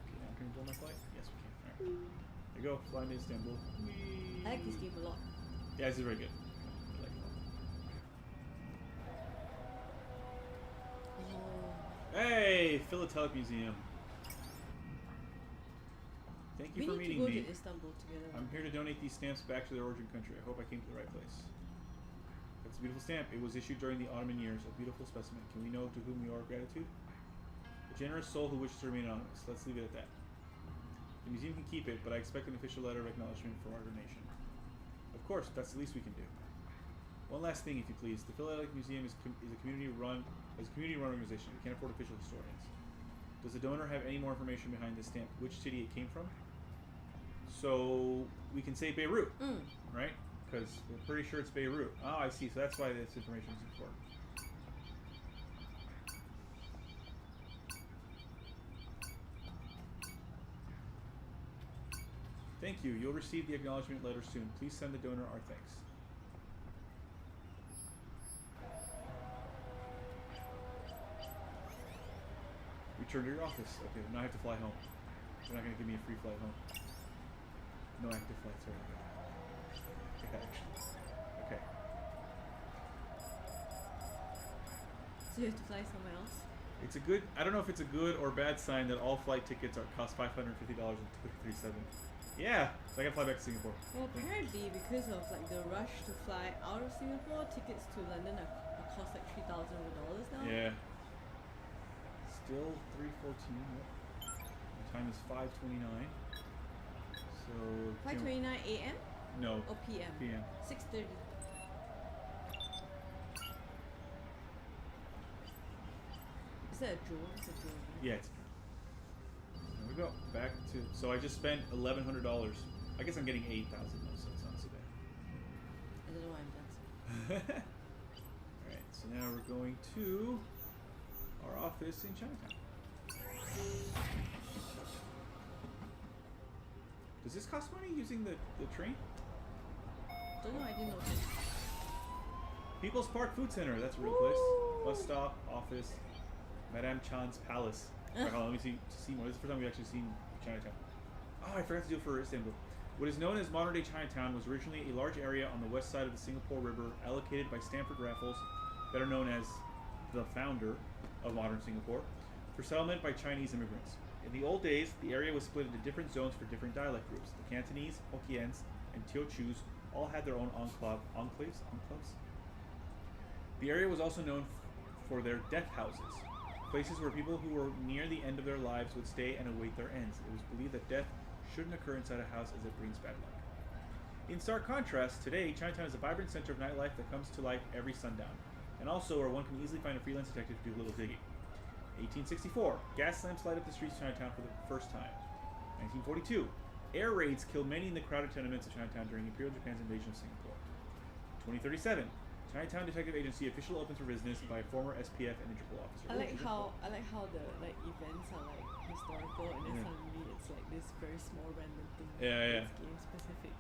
Okay, now can we blow my flight? Yes, we can. Alright. There you go. Fly to Istanbul. Whee! I like this game a lot. Yeah, this is very good. I like it a lot. Oh. Hey! Philatelic Museum. Thank you We for need meeting to go me. to Istanbul together. I'm here to donate these stamps back to their origin country. I hope I came to the right place. That's a beautiful stamp. It was issued during the Ottoman years. A beautiful specimen. Can we know to whom we owe our gratitude? A generous soul who wishes to remain anonymous. Let's leave it at that. The museum can keep it, but I expect an official letter of acknowledgement for our donation. Of course, that's the least we can do. One last thing, if you please. The Philatelic Museum is a community-run organization. We can't afford official historians. Does the donor have any more information behind this stamp? Which city it came from? So we can say Beirut, right? Because we're pretty sure it's Beirut. Oh, I see. So that's why this information is important. Thank you. You'll receive the acknowledgement letter soon. Please send the donor our thanks. Return to your office. Okay, now I have to fly home. They're not going to give me a free flight home. No active flights are okay. Okay. So you have to fly somewhere else? It's a good, I don't know if it's a good or bad sign that all flight tickets cost $550.37. Yeah, so I can fly back to Singapore. Well, apparently because of like the rush to fly out of Singapore, tickets to London are cost like $3,000 now. Yeah. Still 3:14. The time is 5:29. So 5:29 a.m. No. or p.m. PM. 6:30. Is that a drone? It's a drone. Right? Yeah, it's. There we go. Back to. So I just spent $1,100. I guess I'm getting 8,000 though, so it's not so bad. I don't know why I'm dancing. Alright, so now we're going to our office in Chinatown. Does this cost money using the train? Don't know, I didn't notice. People's Park Food Center, that's a real place. Bus stop, office, Madame Chan's Palace. Alright, hold on, let me see more. This is the first time we've actually seen Chinatown. Oh, I forgot to do it for Istanbul. What is known as modern-day Chinatown was originally a large area on the west side of the Singapore River allocated by Stamford Raffles, better known as the founder of modern Singapore, for settlement by Chinese immigrants. In the old days, the area was split into different zones for different dialect groups. The Cantonese, Hokkiens, and Teochews all had their own enclaves. The area was also known for their death houses, places where people who were near the end of their lives would stay and await their ends. It was believed that death shouldn't occur inside a house as it brings bad luck. In stark contrast, today, Chinatown is a vibrant center of nightlife that comes to life every sundown, and also where one can easily find a freelance detective to do a little digging. 1864, gas lamps light up the streets of Chinatown for the first time. 1942, air raids killed many in the crowded tenements of Chinatown during Imperial Japan's invasion of Singapore. 2037, Chinatown Detective Agency official opens for business by a former SPF and Interpol officer. I like how the like events are like historical and then suddenly it's like this very small random thing. Yeah. It's game specific.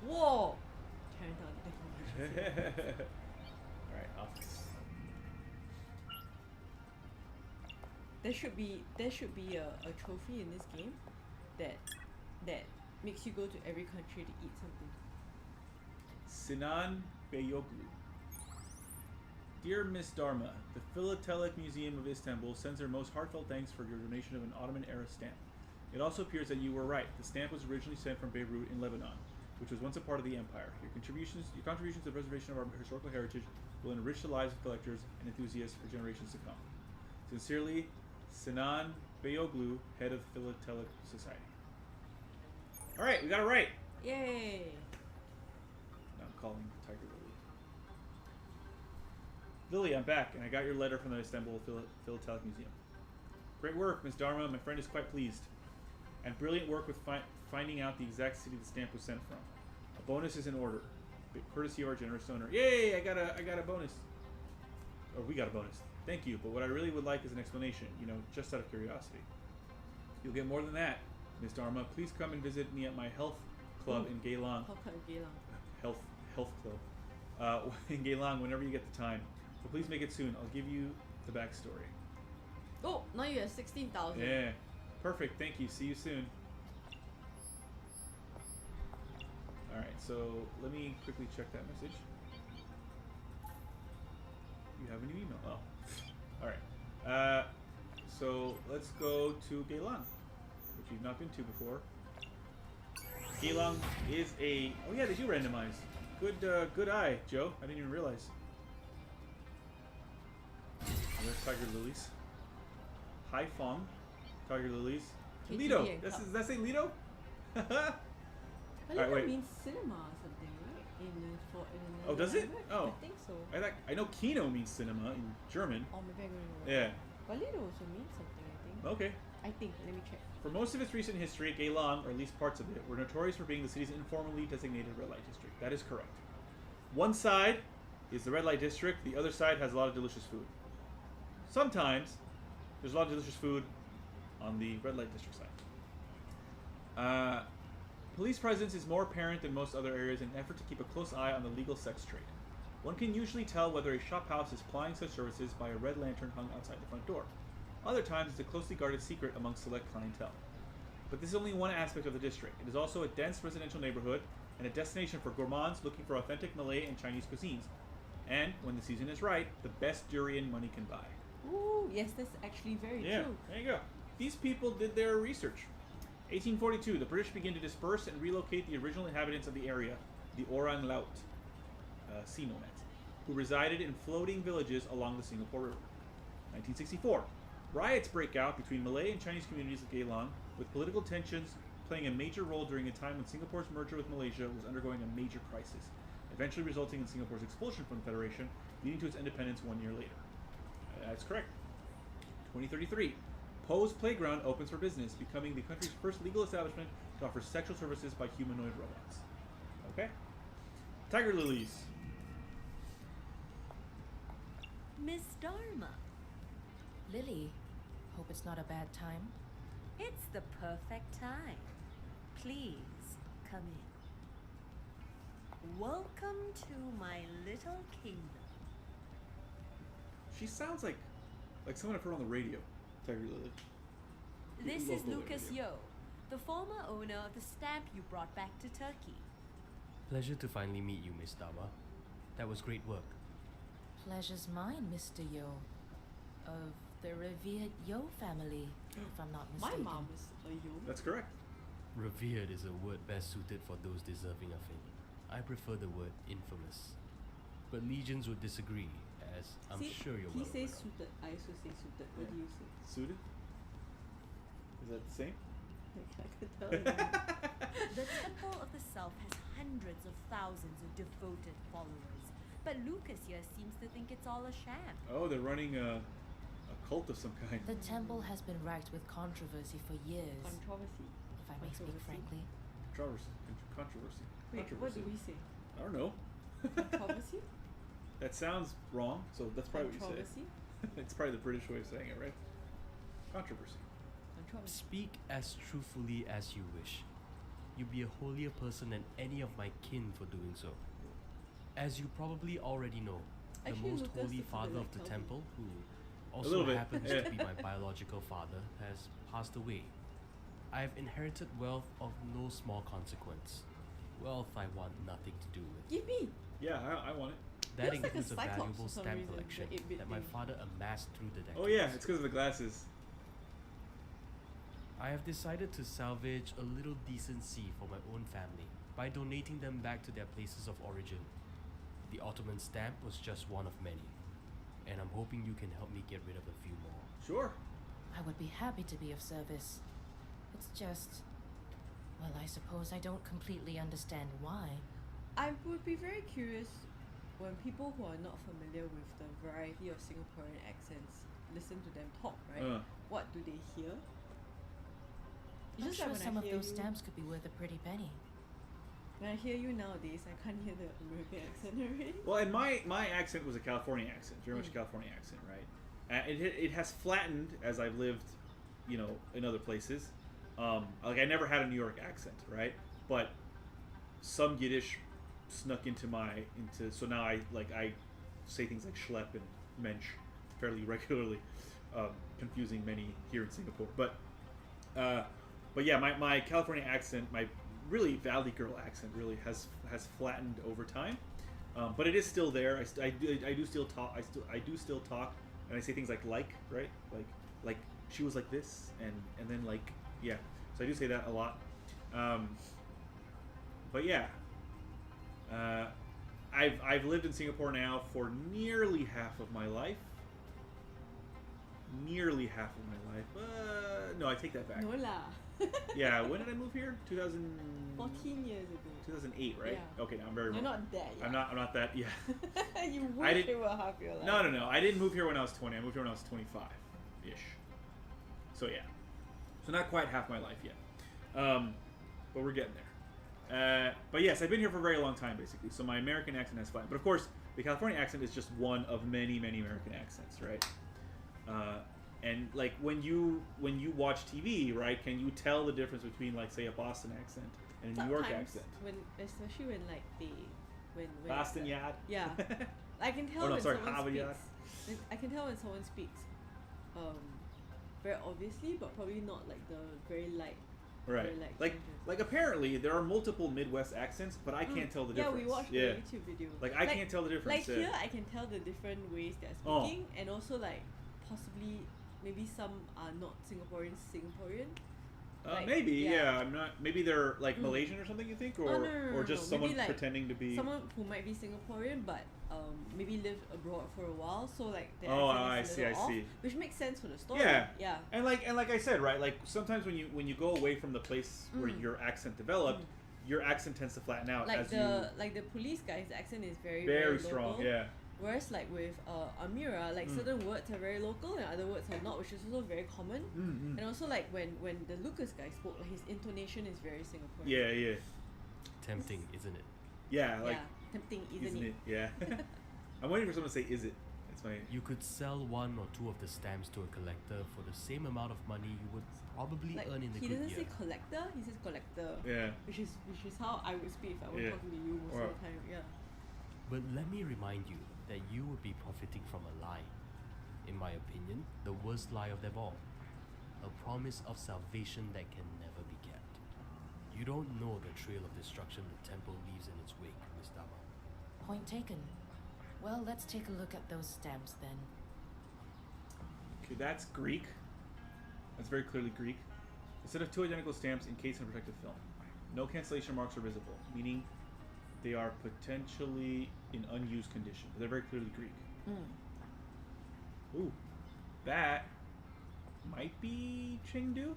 Whoa! Chinatown Detective Agency. Alright, office. There should be a trophy in this game that makes you go to every country to eat something. Sinan Beyoglu. Dear Miss Dharma, the Philatelic Museum of Istanbul sends their most heartfelt thanks for your donation of an Ottoman-era stamp. It also appears that you were right. The stamp was originally sent from Beirut in Lebanon, which was once a part of the empire. Your contributions to the preservation of our historical heritage will enrich the lives of collectors and enthusiasts for generations to come. Sincerely, Sinan Beyoglu, head of the Philatelic Society. All right, we got it right. Yay! Now I'm calling Tiger Lily. Lily, I'm back, and I got your letter from the Istanbul Philatelic Museum. Great work, Miss Dharma. My friend is quite pleased. And brilliant work with finding out the exact city the stamp was sent from. A bonus is in order, courtesy of our generous donor. Yay! I got a bonus. Or we got a bonus. Thank you. But what I really would like is an explanation. Just out of curiosity. You'll get more than that, Miss Dharma. Please come and visit me at my health club in Geylang. Health club. In Geylang whenever you get the time. But please make it soon. I'll give you the backstory. Oh, now you have 16,000. Yeah. Perfect. Thank you. See you soon. Alright, so let me quickly check that message. You have a new email. Oh. Alright. So let's go to Geylang, which we've not been to before. Geylang is a... Oh yeah, they do randomize. Good eye, Joe. I didn't even realize. There's Tiger Lilies. Hai Fong. Tiger Lilies. Lido. Does that say Lido? Lido means cinema or something, right? Oh, does it? Language? Oh. I think so. I know Kino means cinema in German. Oh, maybe I Yeah. But Lido also means something, I think. Okay. I think. Let me check. For most of its recent history, Geylang, or at least parts of it, were notorious for being the city's informally designated red light district. That is correct. One side is the red light district. The other side has a lot of delicious food. Sometimes there's a lot of delicious food on the red light district side. Police presence is more apparent than most other areas in an effort to keep a close eye on the legal sex trade. One can usually tell whether a shop house is plying such services by a red lantern hung outside the front door. Other times it's a closely guarded secret amongst select clientele. But this is only one aspect of the district. It is also a dense residential neighborhood and a destination for gourmands looking for authentic Malay and Chinese cuisines. And, when the season is right, the best durian money can buy. Ooh, yes, that's actually very true. There you go. These people did their research. 1842, the British begin to disperse and relocate the original inhabitants of the area, the Orang Laut, sea nomads, who resided in floating villages along the Singapore River. 1964, riots break out between Malay and Chinese communities of Geylang, with political tensions playing a major role during a time when Singapore's merger with Malaysia was undergoing a major crisis, eventually resulting in Singapore's expulsion from the Federation, leading to its independence 1 year later. That's correct. 2033. Poe's Playground opens for business, becoming the country's first legal establishment to offer sexual services by humanoid robots. Okay. Tiger Lilies. Miss Dharma. Lily, hope it's not a bad time. It's the perfect time. Please, come in. Welcome to my little kingdom. She sounds like someone I've heard on the radio. Tiger Lily. This is Lucas Yo, the former owner of the stamp you brought back to Turkey. Pleasure to finally meet you, Miss Dharma. That was great work. Pleasure's mine, Mr. Yo. Of the revered Yo family, if I'm not mistaken. My mom is a Yo. That's correct. Revered is a word best suited for those deserving of it. I prefer the word infamous. But legions would disagree, as I'm sure you're well He says aware of. suited. I also say suited. What do you say? Suited? Is that the same? I can tell you. The Temple of the Self has hundreds of thousands of devoted followers, but Lucas here seems to think it's all a sham. Oh, they're running a cult of some kind. The temple has been racked with controversy for years, Controversy. if I may speak frankly. Controversy. Wait, what do we say? I don't know. Controversy? That sounds wrong, so that's probably what you say. Controversy? It's probably the British way of saying it, right? Controversy. Controversy. Speak as truthfully as you wish. You be a holier person than any of my kin for doing so. As you probably already know, the Actually, most Lucas holy looks a bit father like of the Kelvin. temple, who A also little bit, happens yeah. to be my biological father, has passed away. I have inherited wealth of no small consequence. Wealth I want nothing to do with. Give me! Yeah, I want it. That Looks like a includes a Cyclops valuable for some stamp reason, collection the 8-bit that my thing. father amassed through the decades. Oh yeah, it's because of the glasses. I have decided to salvage a little decency for my own family by donating them back to their places of origin. The Ottoman stamp was just one of many, and I'm hoping you can help me get rid of a few more. Sure. I would be happy to be of service. It's just... well, I suppose I don't completely understand why. I would be very curious when people who are not familiar with the variety of Singaporean accents listen to them talk, right? What do they hear? It's I'm just sure like when some I of hear those you, stamps could be worth a pretty penny. When I hear you nowadays, I can't hear the American accent already. Well, and my accent was a California accent, very much a California accent, right? It has flattened as I've lived, you know, in other places. Like I never had a New York accent, right? But some Yiddish snuck into so now I say things like schlep and mensch fairly regularly, confusing many here in Singapore. But yeah, my California accent, my really Valley Girl accent, really has flattened over time. But it is still there. I do still talk, and I say things like right, like she was like this, and then like yeah. So I do say that a lot. But yeah, I've lived in Singapore now for nearly half of my life. Nearly half of my life. No, I take that back. No lah. Yeah, when did I move here? 2000. 14 years ago. 2008, right? Yeah. Okay, now I'm very. You're not that yet. I'm not that. Yeah. You I moved did- here half your life. No. I didn't move here when I was 20. I moved here when I was 25, ish. So yeah. So not quite half my life yet. But we're getting there. But yes, I've been here for a very long time, basically. So my American accent has flattened. But of course, the California accent is just one of many, many American accents, right? And like when you watch TV, right? Can you tell the difference between like say a Boston accent and a New York Sometimes accent? Especially when like when Boston yard. Yeah. I can tell Oh, no, when sorry, someone Harvard speaks. yard. I can tell when someone speaks, very obviously, but probably not like the very light. Right. Very light Like changes. apparently there are multiple Midwest accents, but I can't tell the difference. Yeah, we watched the YouTube video. Like I can't tell the difference. Like here, I can tell the different ways they're speaking, and also like possibly maybe some are not Singaporean. Like, maybe, yeah. I'm not. Maybe they're like Malaysian or something. You think, or no, just no. someone Maybe, like, pretending to be. someone who might be Singaporean but maybe lived abroad for a while, so like their I accent is a see, little I off, see. which makes sense for the story. Yeah. And like I said, right? Like sometimes when you go away from the place where your accent developed, your accent tends to flatten out Like as the police guy's accent is very strong. local. Yeah. Whereas like with Amira, like certain words are very local and other words are not, which is also very common. And also like when the Lucas guy spoke, like his intonation is very Singaporean. Yeah. Tempting, isn't it? Yeah. Like tempting, isn't it? Yeah. I'm waiting for someone to say, "Is it?" It's my. You could sell one or two of the stamps to a collector for the same amount of money you would probably Like earn in a he good doesn't year. say collector, he says collector. Yeah. Which is how I would speak if I were talking to you most of the time. Yeah. But let me remind you that you would be profiting from a lie. In my opinion, the worst lie of them all. A promise of salvation that can never be kept. You don't know the trail of destruction the temple leaves in its wake, Miss Dama. Point taken. Well, let's take a look at those stamps then. Okay, that's Greek. That's very clearly Greek. Instead of two identical stamps encased in a protective film, no cancellation marks are visible, meaning they are potentially in unused condition. They're very clearly Greek. Ooh, that might be Chengdu.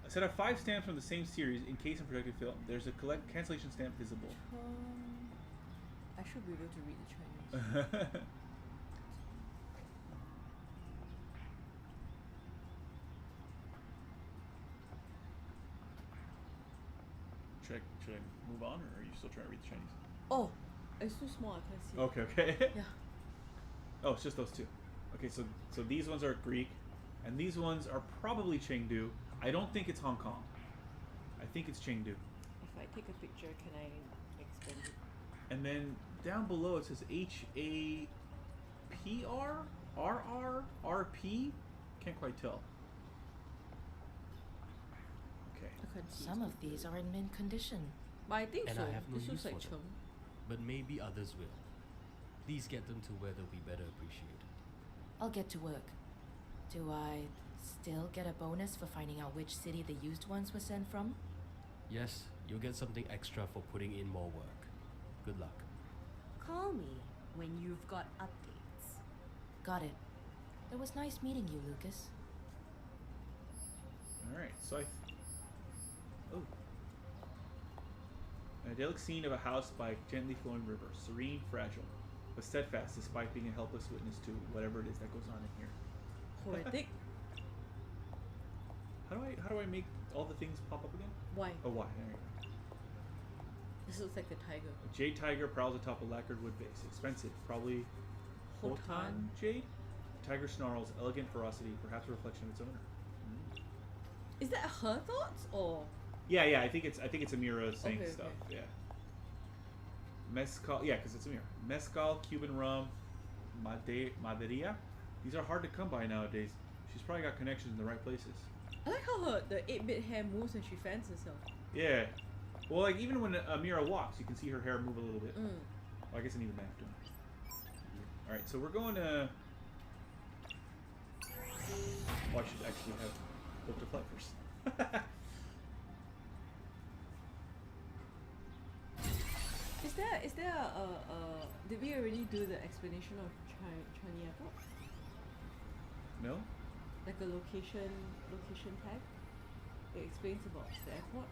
A set of 5 stamps from the same series encased in protected film. There's a cancellation stamp visible. I should be able to read the Chinese. Should I move on, or are you still trying to read the Chinese? Oh, it's too small. I can't see. Okay. Yeah. Oh, it's just those two. Okay, so these ones are Greek, and these ones are probably Chengdu. I don't think it's Hong Kong. I think it's Chengdu. If I take a picture, can I expand it? And then down below it says HAPR? RRRP? Can't quite tell. Okay. I can't see. Some of these are in mint condition. But I think And so. I have no This use looks like for them. Cheng. But maybe others will. Please get them to where they'll be better appreciated. I'll get to work. Do I still get a bonus for finding out which city the used ones were sent from? Yes, you'll get something extra for putting in more work. Good luck. Call me when you've got updates. Got it. It was nice meeting you, Lucas. Alright, so an idyllic scene of a house by a gently flowing river, serene, fragile, but steadfast despite being a helpless witness to whatever it is that goes on in here. Poetic. How do I make all the things pop up again? Why? Oh, why? There you go. This looks like a tiger. A jade tiger prowls atop a lacquered wood base. Expensive, probably Hotan. Hotan jade. The tiger snarls, elegant ferocity, perhaps a reflection of its owner. Is that her thoughts or? Yeah. I think it's Amira saying Okay, stuff. okay. Yeah. Mezcal. Yeah, because it's Amira. Mezcal, Cuban rum, Madeira. These are hard to come by nowadays. She's probably got connections in the right places. I like how the 8-bit hair moves when she fans herself. Yeah. Well, like even when Amira walks, you can see her hair move a little bit. Mm. Well, I guess I need the map too. All right, so we're going to. Well, I should actually have booked a flight first. Is there a did we already do the explanation of Changi Airport? No? Like a location tag? It explains about the airport.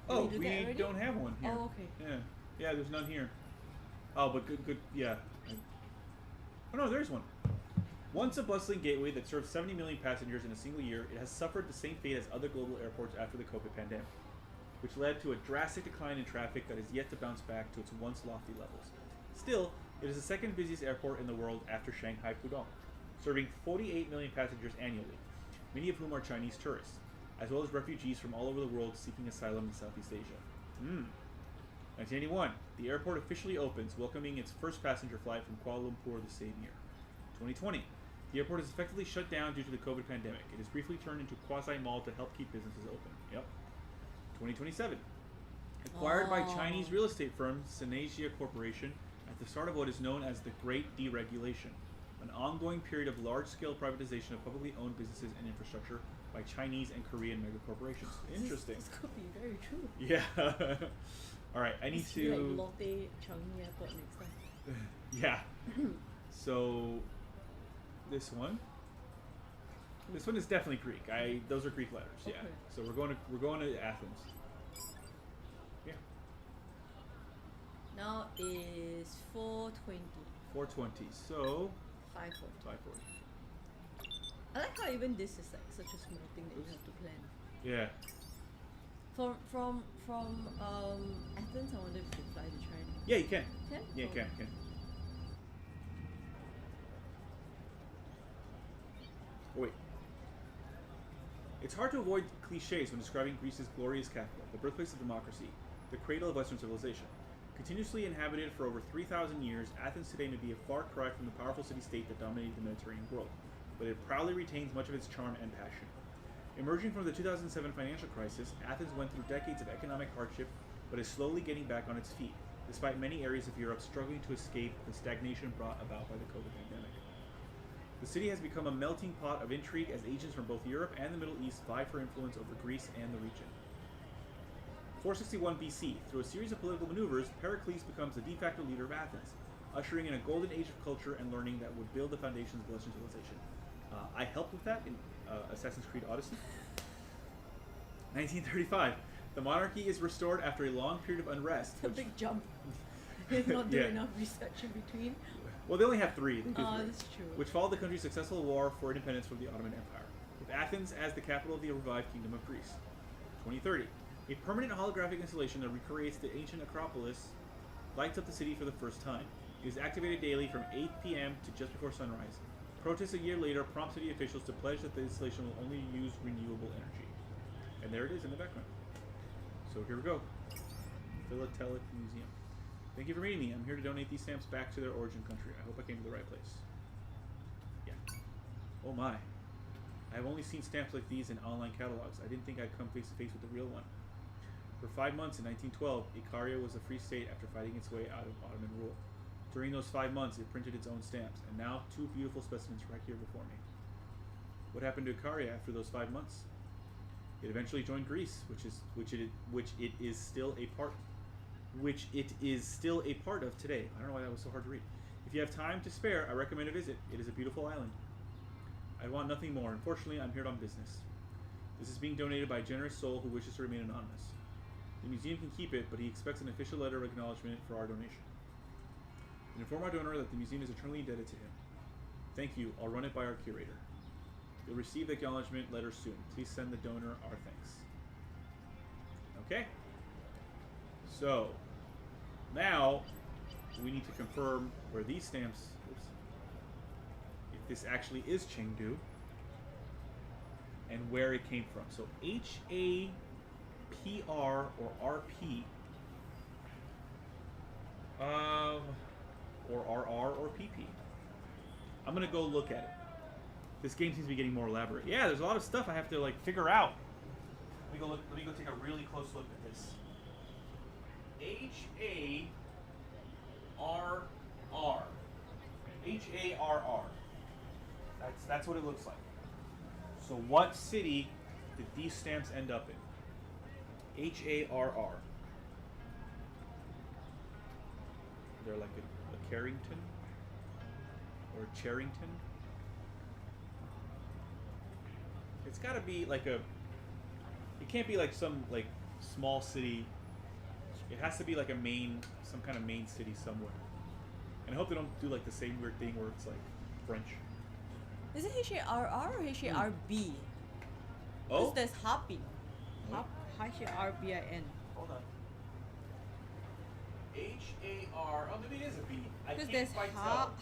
Did Oh, do that we already? don't have one here. Oh, okay. Yeah, there's none here. Oh, but good, yeah. Oh no, there's one. Once a bustling gateway that serves 70 million passengers in a single year, it has suffered the same fate as other global airports after the COVID pandemic, which led to a drastic decline in traffic that is yet to bounce back to its once lofty levels. Still, it is the second busiest airport in the world after Shanghai Pudong, serving 48 million passengers annually, many of whom are Chinese tourists, as well as refugees from all over the world seeking asylum in Southeast Asia. 1981, the airport officially opens, welcoming its first passenger flight from Kuala Lumpur the same year. 2020, the airport is effectively shut down due to the COVID pandemic. It is briefly turned into a quasi-mall to help keep businesses open. 2027, acquired by Chinese real estate firm Sinasia Corporation at the start of what is known as the Great Deregulation, an ongoing period of large-scale privatization of publicly owned businesses and infrastructure by Chinese and Korean megacorporations. Interesting. This could be very true. Yeah. All right, I need Let's be to. like Lotte Changi Airport next time. Yeah. So this one is definitely Greek. Those are Greek letters. Yeah. Okay. So we're going to Athens. Yeah. Now is 4:20. 4:20. So 5:40. 5:40. I like how even this is like such a small thing that you have to plan. Yeah. From Athens, I wonder if you can fly to China. Yeah, you can. Can? Yeah, you Oh. can. Oh, wait. It's hard to avoid cliches when describing Greece's glorious capital, the birthplace of democracy, the cradle of Western civilization. Continuously inhabited for over 3,000 years, Athens today may be a far cry from the powerful city-state that dominated the Mediterranean world, but it proudly retains much of its charm and passion. Emerging from the 2007 financial crisis, Athens went through decades of economic hardship, but is slowly getting back on its feet, despite many areas of Europe struggling to escape the stagnation brought about by the COVID pandemic. The city has become a melting pot of intrigue as agents from both Europe and the Middle East vie for influence over Greece and the region. 461 BC, through a series of political maneuvers, Pericles becomes the de facto leader of Athens, ushering in a golden age of culture and learning that would build the foundations of Western civilization. I helped with that in Assassin's Creed Odyssey. 1935. The monarchy is restored after a long period of unrest. A big jump. They not do enough research in between. Well, they only have three. That's true. Which followed the country's successful war for independence from the Ottoman Empire, with Athens as the capital of the revived Kingdom of Greece. 2030. A permanent holographic installation that recreates the ancient Acropolis lights up the city for the first time. It is activated daily from 8 p.m. to just before sunrise. Protests a year later prompt city officials to pledge that the installation will only use renewable energy. And there it is in the background. So here we go. Philatelic Museum. Thank you for meeting me. I'm here to donate these stamps back to their origin country. I hope I came to the right place. Yeah. Oh my. I have only seen stamps like these in online catalogs. I didn't think I'd come face to face with the real one. For 5 months in 1912, Ikaria was a free state after fighting its way out of Ottoman rule. During those 5 months, it printed its own stamps, and now 2 beautiful specimens right here before me. What happened to Ikaria after those 5 months? It eventually joined Greece, which it is still a part of today. I don't know why that was so hard to read. If you have time to spare, I recommend a visit. It is a beautiful island. I want nothing more. Unfortunately, I'm here on business. This is being donated by a generous soul who wishes to remain anonymous. The museum can keep it, but he expects an official letter of acknowledgement for our donation. Inform our donor that the museum is eternally indebted to him. Thank you. I'll run it by our curator. You'll receive the acknowledgement letter soon. Please send the donor our thanks. Okay. So, now we need to confirm where these stamps, if this actually is Chengdu, and where it came from. So HAPR or RP, or RR or PP. I'm gonna go look at it. This game seems to be getting more elaborate. Yeah, there's a lot of stuff I have to like figure out. Let me go take a really close look at this. HARR. HARR. That's what it looks like. So what city did these stamps end up in? HARR. They're like a Carrington or Charrington. It's got to be like a. It can't be like some like small city. It has to be like some kind of main city somewhere. And I hope they don't do like the same weird thing where it's like French. Is it HARR or HARB? Oh. Because there's Harbin. HARBIN. Hold on. HAR. Oh, maybe it is a B. I Because can't there's quite tell.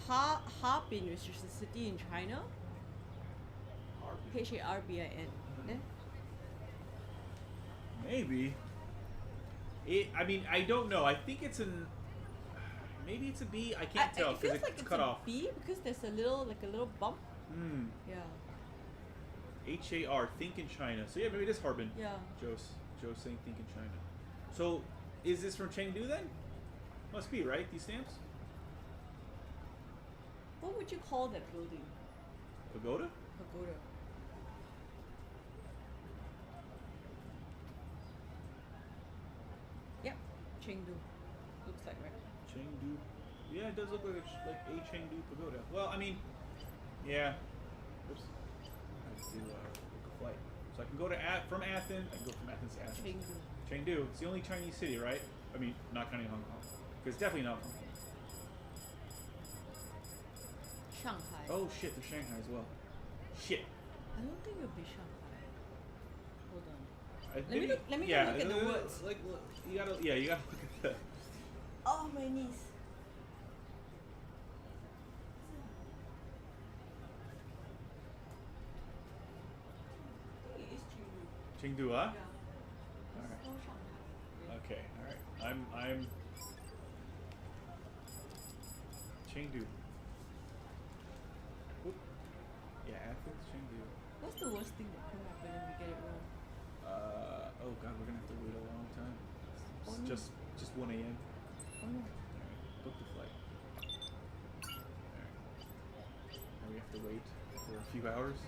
Harbin, which is a city in China. HARBIN. Maybe. I mean, I don't know. I think it's an. Maybe it's a B. I can't tell because it feels like it's it's cut a off. B because there's a little bump. Hmm. Yeah. HAR. Think in China. So yeah, maybe it is Harbin. Yeah. Joe's saying think in China. So is this from Chengdu then? Must be, right? These stamps. What would you call that building? Pagoda. Pagoda. Yep, Chengdu. Looks like, right? Chengdu. Yeah, it does look like a Chengdu pagoda. Well, I mean, yeah. Oops. I have to book a flight. So I can go to from Athens. I can go from Athens to Athens. Chengdu. Chengdu. It's the only Chinese city, right? I mean, not counting Hong Kong. Because it's definitely not Hong Kong. Shanghai. Oh shit, there's Shanghai as well. Shit. I don't think it'll be Shanghai. Hold on. Let me look at the words. Like, look, you gotta look at the. Oh, my knees. I think it is Chengdu. Chengdu, huh? Yeah. It's not Shanghai. Okay, alright. I'm Chengdu. Oop. Yeah, Athens, Chengdu. What's the worst thing that can happen if we get it wrong? Oh god, we're gonna have to wait a long time. Oh, It's no. just 1 a.m. Oh no. Alright, book the flight. Alright. Now we have to wait for a few hours.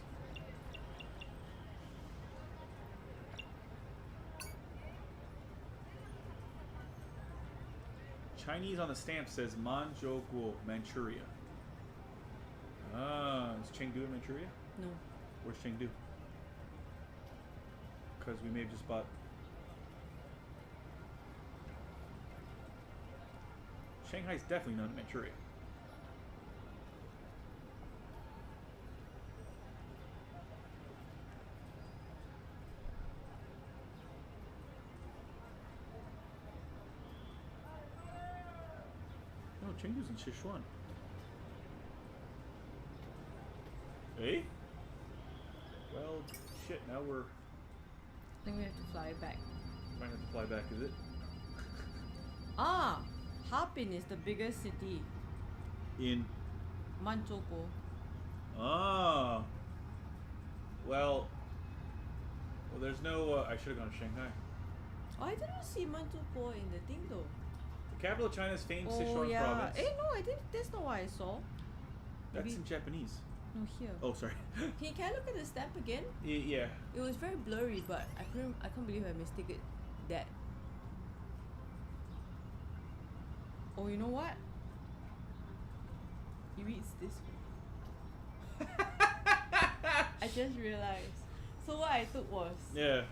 Chinese on the stamp says Manchukuo, Manchuria. Ah, is Chengdu in Manchuria? No. Where's Chengdu? Because we may have just bought. Shanghai's definitely not Manchuria. No, Chengdu's in Sichuan. Eh? Well, shit, now we're... I think we have to fly back. Might have to fly back, is it? Ah! Harbin is the biggest city. In... Manchukuo. Ah! Well, there's no... I should have gone to Shanghai. Oh, I didn't see Manchukuo in the thing though. The capital of China's famed Oh Sichuan yeah. province. Eh, no, I didn't. That's not what I saw. That's Maybe- in Japanese. No, here. Oh, sorry. Can I look at the stamp again? Yeah. It was very blurry, but I can't believe I mistaken that. Oh, you know what? It reads this way. I just realized. So what I took was Yeah.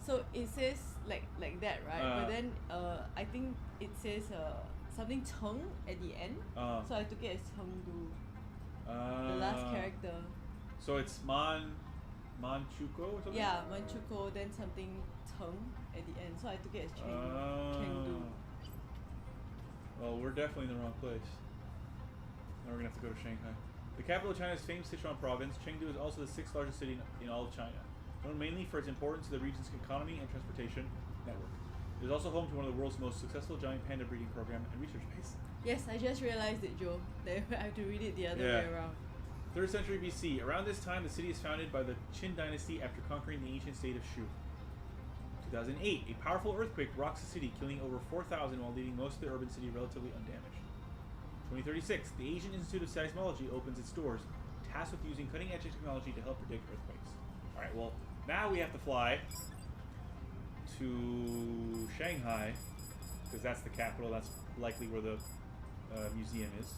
So it says like that, right? But then I think it says something Cheng at the end. So I took it as Chengdu. The last character. So it's Manchukuo or something? Yeah, Manchukuo, then something Cheng at the end. So I took it as Chengdu. Well, we're definitely in the wrong place. Now we're gonna have to go to Shanghai. The capital of China's famed Sichuan province, Chengdu is also the 6th largest city in all of China, known mainly for its importance to the region's economy and transportation network. It is also home to one of the world's most successful giant panda breeding program and research base. Yes, I just realized it, Joe. That I have to read it the other way around. 3rd century BC. Around this time, the city is founded by the Qin dynasty after conquering the ancient state of Shu. 2008. A powerful earthquake rocks the city, killing over 4,000 while leaving most of the urban city relatively undamaged. 2036. The Asian Institute of Seismology opens its doors, tasked with using cutting-edge technology to help predict earthquakes. Alright, well, now we have to fly to Shanghai, because that's the capital. That's likely where the museum is.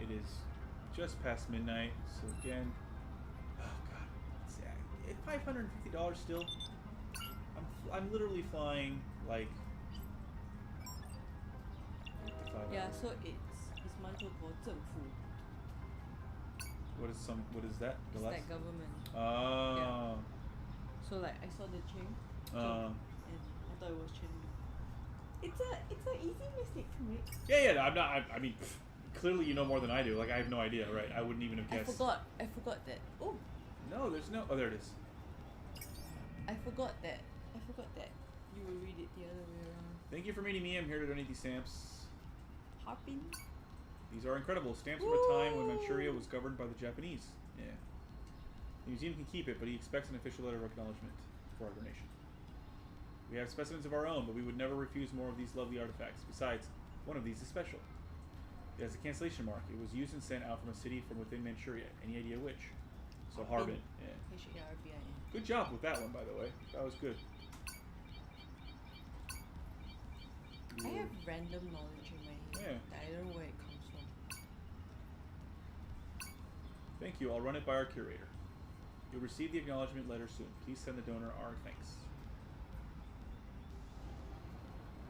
It is just past midnight, so again, oh god, it's $550 still. I'm literally flying like 55 Yeah, hours. so it's Manchukuo 政府. What is that? The It's last? like government. Oh. So like I saw the Cheng, and I thought it was Chengdu. It's an easy mistake to make. Yeah. I'm not. I mean, clearly you know more than I do. Like I have no idea, right? I wouldn't even have I guessed. forgot that. Oh, No, there's no. Oh, there it is. I forgot that you will read it the other way around. Thank you for meeting me. I'm here to donate these stamps. Harbin. These are incredible. Stamps from a time when Manchuria was governed by the Japanese. Yeah. The museum can keep it, but he expects an official letter of acknowledgement for our donation. We have specimens of our own, but we would never refuse more of these lovely artifacts. Besides, one of these is special. It has a cancellation mark. It was used and sent out from a city from within Manchuria. Any idea which? So Harbin. Yeah. Harbin. Good job with that one, by the way. That was good. I have random knowledge in my head. Yeah. I don't know where it comes from. Thank you. I'll run it by our curator. You'll receive the acknowledgement letter soon. Please send the donor our thanks.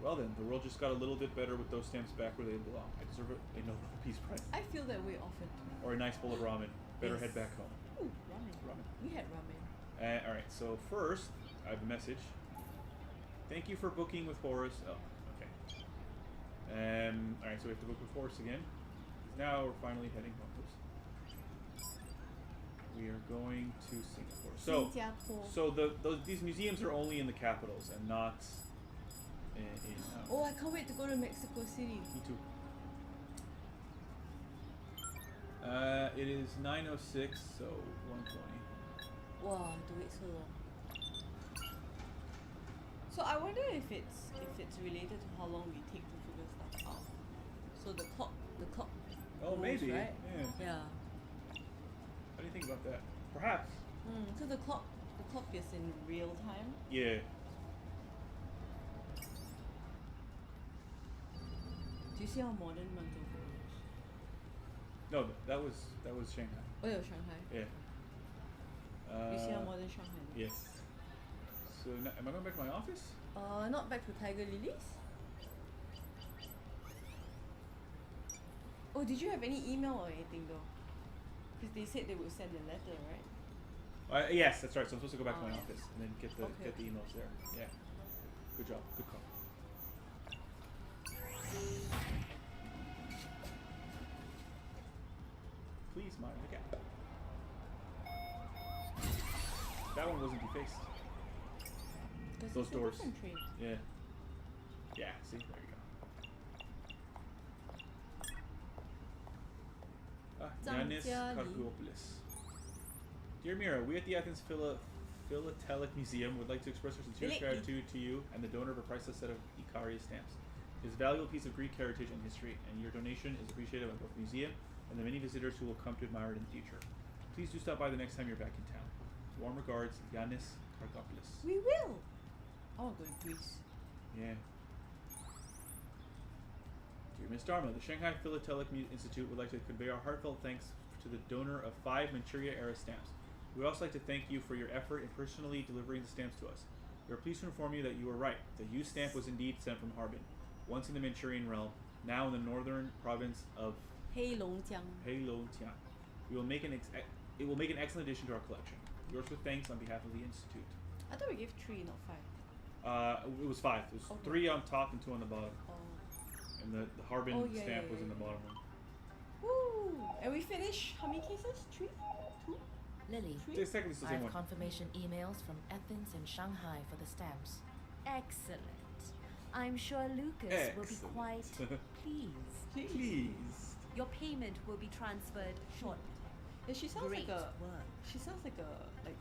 Well then, the world just got a little bit better with those stamps back where they belong. I deserve a Nobel Peace Prize. I feel that way often. Or a nice bowl of ramen. Better Yes. head back home. Ooh, ramen. Ramen. We had ramen. Alright, so first, I have a message. Thank you for booking with Horace. Oh, okay. Alright, so we have to book with Horace again. Now we're finally heading home. We are going to Singapore. So these museums are only in the capitals and not in Oh, I can't wait to go to Mexico City. me too. It is 9:06, so 1:20. Wow, to wait so long. So I wonder if it's related to how long we take to figure stuff out. So the clock. Oh, moves, maybe. Right? Yeah. How do you think about that? Perhaps. So the clock is in real time. Yeah. Do you see how modern Manzhoufo is? No, that was Shanghai. Oh, yeah, Shanghai. Yeah. You see how modern Shanghai is? Yes. So am I going back to my office? Not back to Tiger Lilies. Oh, did you have any email or anything though? Because they said they would send a letter, right? Yes, that's right. So I'm supposed to go back to my Oh. office and then get the emails there. Yeah. Good job. Good call. Please mind the gap. That one wasn't defaced. Those doors. Yeah. Yeah, see? There you go. Yanis Kargopoulos. Dear Mira, we at the Athens Philatelic Museum would like to express our sincerest gratitude to you and the donor of a priceless set of Icaria stamps. It is a valuable piece of Greek heritage and history, and your donation is appreciated by both the museum and the many visitors who will come to admire it in the future. Please do stop by the next time you're back in town. Warm regards, Yanis Kargopoulos. We will! I want to go to Greece. Yeah. Dear Ms. Dharma, the Shanghai Philatelic Institute would like to convey our heartfelt thanks to the donor of 5 Manchuria-era stamps. We would also like to thank you for your effort in personally delivering the stamps to us. We are pleased to inform you that you were right. The used stamp was indeed sent from Harbin, once in the Manchurian realm, now in the northern province of Heilongjiang. Heilongjiang. It will make an excellent addition to our collection. Yours with thanks on behalf of the Institute. I thought we gave 3, not 5. It was 5. It was 3 on top and 2 on the bottom. Oh. And the Harbin stamp was in the bottom one. Woo! And we finished how many cases? 3? 2? Lily, It's technically the I same have one. confirmation emails from Athens and Shanghai for the stamps. Excellent. I'm sure Lucas will be Excellent. quite pleased. Please. Your payment will be transferred shortly. Yeah, she sounds Great like a. work. She sounds like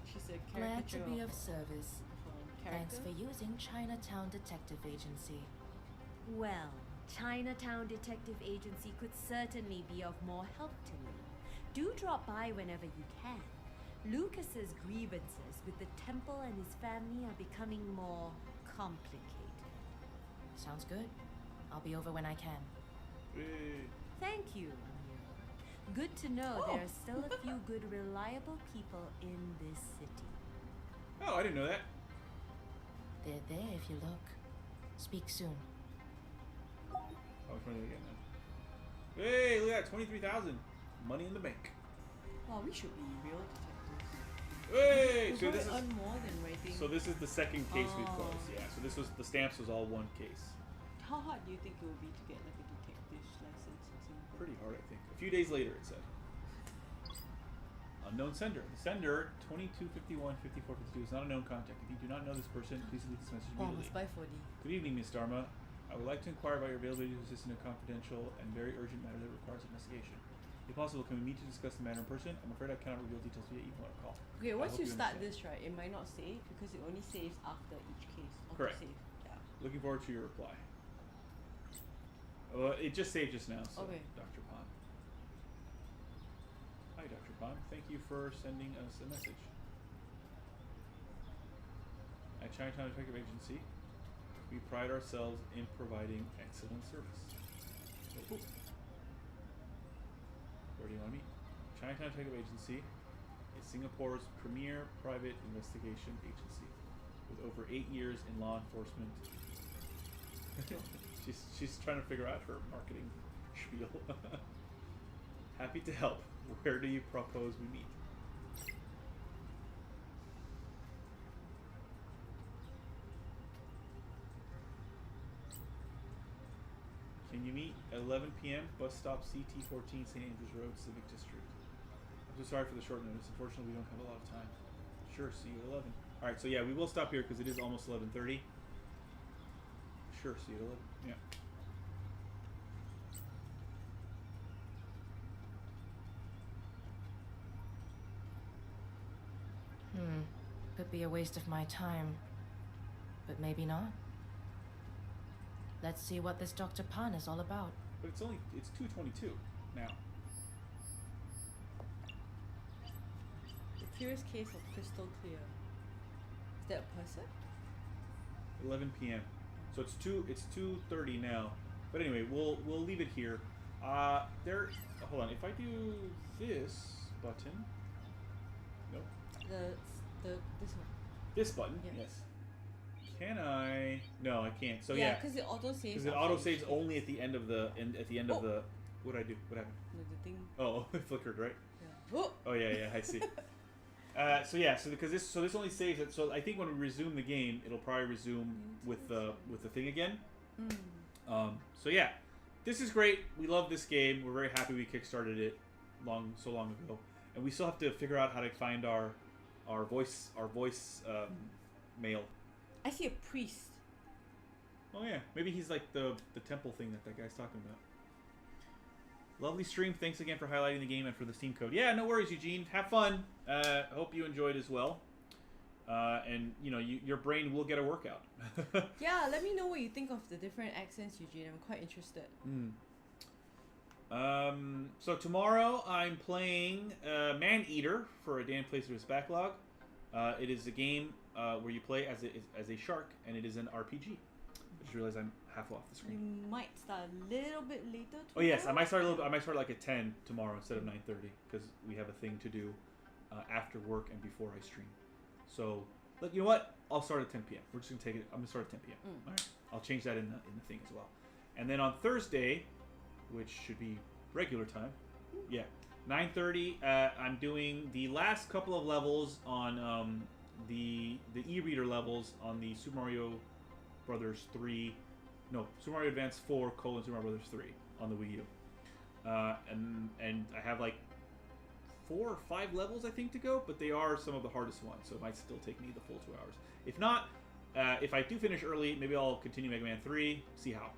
she's a Glad to caricature be of of service. a Thanks character. for using Chinatown Detective Agency. Well, Chinatown Detective Agency could certainly be of more help to me. Do drop by whenever you can. Lucas's grievances with the temple and his family are becoming more complicated. Sounds good. I'll be over when I can. Thank you, Amira. Good to know there are still a few good, reliable people in this city. Oh, I didn't know that. They're there if you look. Speak soon. How much money do I get now? Hey, look at that, 23,000. Money in the bank. Wow, we should be real detectives. Hey, We so this is earn more than writing. the second case we've Oh. closed. Yeah, so this was the stamps was all one case. How hard do you think it will be to get like a detective's license in Singapore? Pretty hard, I think. A few days later, it said. Unknown sender. The sender, 2251-5452, is not a known contact. If you do not know this person, please leave this message Oh, immediately. must buy 4D. Good evening, Miss Dharma. I would like to inquire about your availability to assist in a confidential and very urgent matter that requires investigation. If possible, can we meet to discuss the matter in person? I'm afraid I cannot reveal details via email or call. Okay, once hope you you start understand. this, right, it might not save because it only saves after each case. Correct. Save. Yeah. Looking forward to your reply. It just saved just now, so Okay. Dr. Pond. Hi, Dr. Pond. Thank you for sending us a message. At Chinatown Detective Agency, we pride ourselves in providing excellent service. Wait, where do you want to meet? Chinatown Detective Agency is Singapore's premier private investigation agency with over 8 years in law enforcement. She's trying to figure out her marketing spiel. Happy to help. Where do you propose we meet? Can you meet at 11 p.m. Bus stop CT14 St. Andrews Road, Civic District. I'm so sorry for the short notice. Unfortunately, we don't have a lot of time. Sure, see you at 11. All right, so yeah, we will stop here because it is almost 11:30. Sure, see you at 11. Yeah. Could be a waste of my time. But maybe not. Let's see what this Dr. Pan is all about. But it's 2:22 now. The curious case of Crystal Clear. Is that a person? 11 p.m. So it's 2:30 now. But anyway, we'll leave it here. Hold on. If I do this button, nope. This one. This button, Yeah. yes. Can I? No, I can't. So Yeah, because it auto saves. because it auto saves only at the end of the of the. What did I do? What happened? No, the thing. Oh, it flickered, right? Yeah. Oh. Oh yeah, I see. So because this only saves it. So I think when we resume the game, it'll probably resume with the thing again. So yeah, this is great. We love this game. We're very happy we kickstarted it so long ago, and we still have to figure out how to find our voice mail. I see a priest. Oh yeah, maybe he's like the temple thing that guy's talking about. Lovely stream. Thanks again for highlighting the game and for the Steam code. Yeah, no worries, Eugene. Have fun. Hope you enjoyed as well. And your brain will get a workout. Yeah, let me know what you think of the different accents, Eugene. I'm quite interested. So tomorrow I'm playing Man Eater for a Dan Plays His Backlog. It is a game where you play as a shark, and it is an RPG. I just realized I'm half off the screen. You might start a little bit later tomorrow. Oh yes, I might start like at 10 tomorrow instead of 9:30 because we have a thing to do after work and before I stream. So, you know what? I'll start at 10 p.m. We're just gonna take it. I'm gonna start at 10 p.m. All right. I'll change that in the thing as well. And then on Thursday, which should be regular time, 9:30. I'm doing the last couple of levels on the e-reader levels on the Super Mario Brothers 3. No, Super Mario Advance 4: Super Mario Brothers 3 on the Wii U. And I have like 4 or 5 levels I think to go, but they are some of the hardest ones, so it might still take me the full 2 hours. If not, if I do finish early, maybe I'll continue Mega Man 3, see how.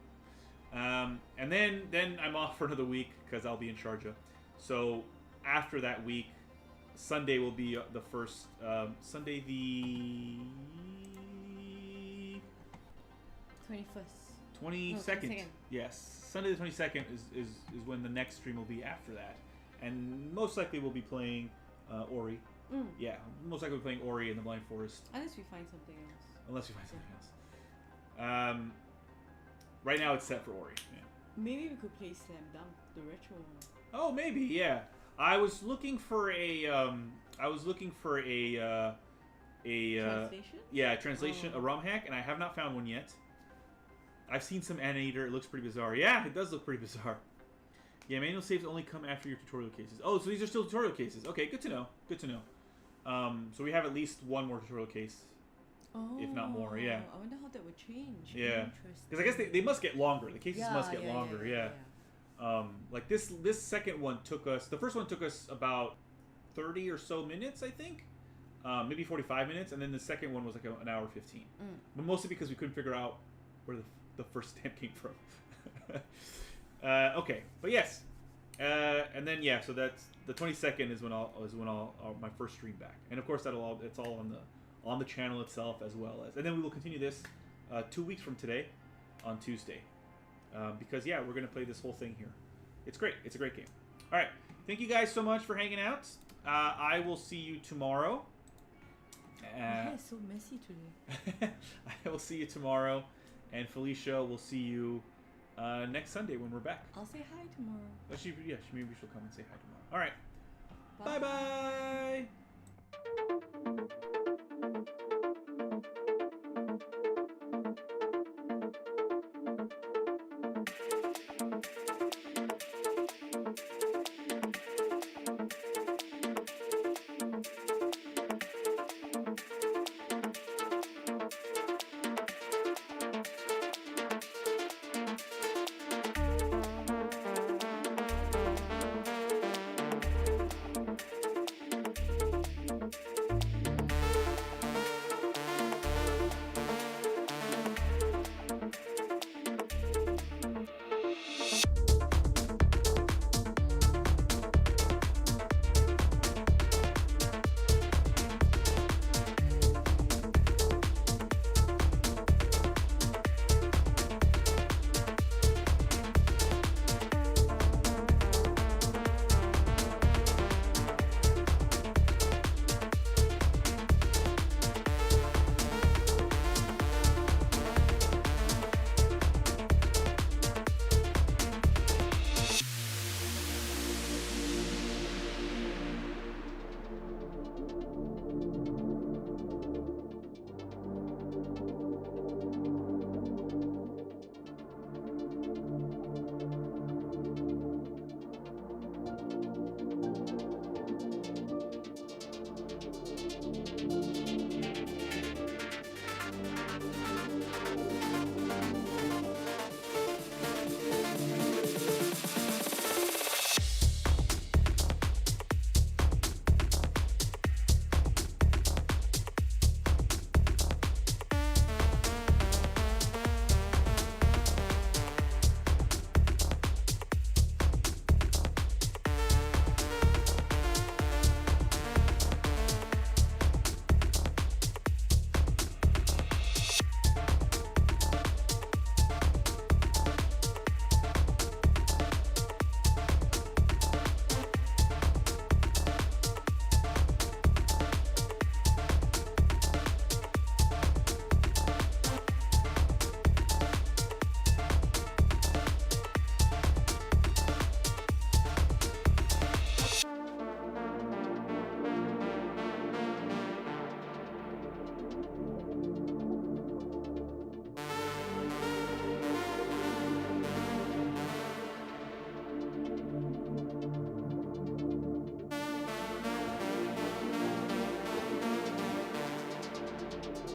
And then I'm off for another week because I'll be in Sharjah. So after that week, Sunday will be the first Sunday the 22nd. Yes, Sunday the 22nd is when the next stream will be after that, and most likely we'll be playing Ori. Yeah, most likely we'll be playing Ori in the Blind Forest. Unless we find something else. Right now it's set for Ori. Yeah. Maybe we could play Slam Dunk, the retro one. Oh, maybe, yeah. I was looking for a translation? Yeah, translation, a ROM hack, and I have not found one yet. I've seen some Anteater. It looks pretty bizarre. Yeah, it does look pretty bizarre. Yeah, manual saves only come after your tutorial cases. Oh, so these are still tutorial cases. Okay, good to know. Good to know. So we have at least one more tutorial case, if not more. Yeah. I wonder how that would change. Yeah. Because I guess they must get longer. The cases must get longer. Yeah. Like this second one took us. The first one took us about 30 or so minutes, I think. Maybe 45 minutes, and then the second one was like an hour 15. But mostly because we couldn't figure out where the first stamp came from. Okay, but yes, and then so that's the 22nd is when I'll my first stream back, and of course it's all on the channel itself as well as, and then we will continue this 2 weeks from today on Tuesday, because we're gonna play this whole thing here. It's great. It's a great game. All right, thank you guys so much for hanging out. I will see you tomorrow. My hair is so messy today. I will see you tomorrow, and Felicia will see you next Sunday when we're back. I'll say hi tomorrow. Maybe she'll come and say hi tomorrow. All right. Bye bye.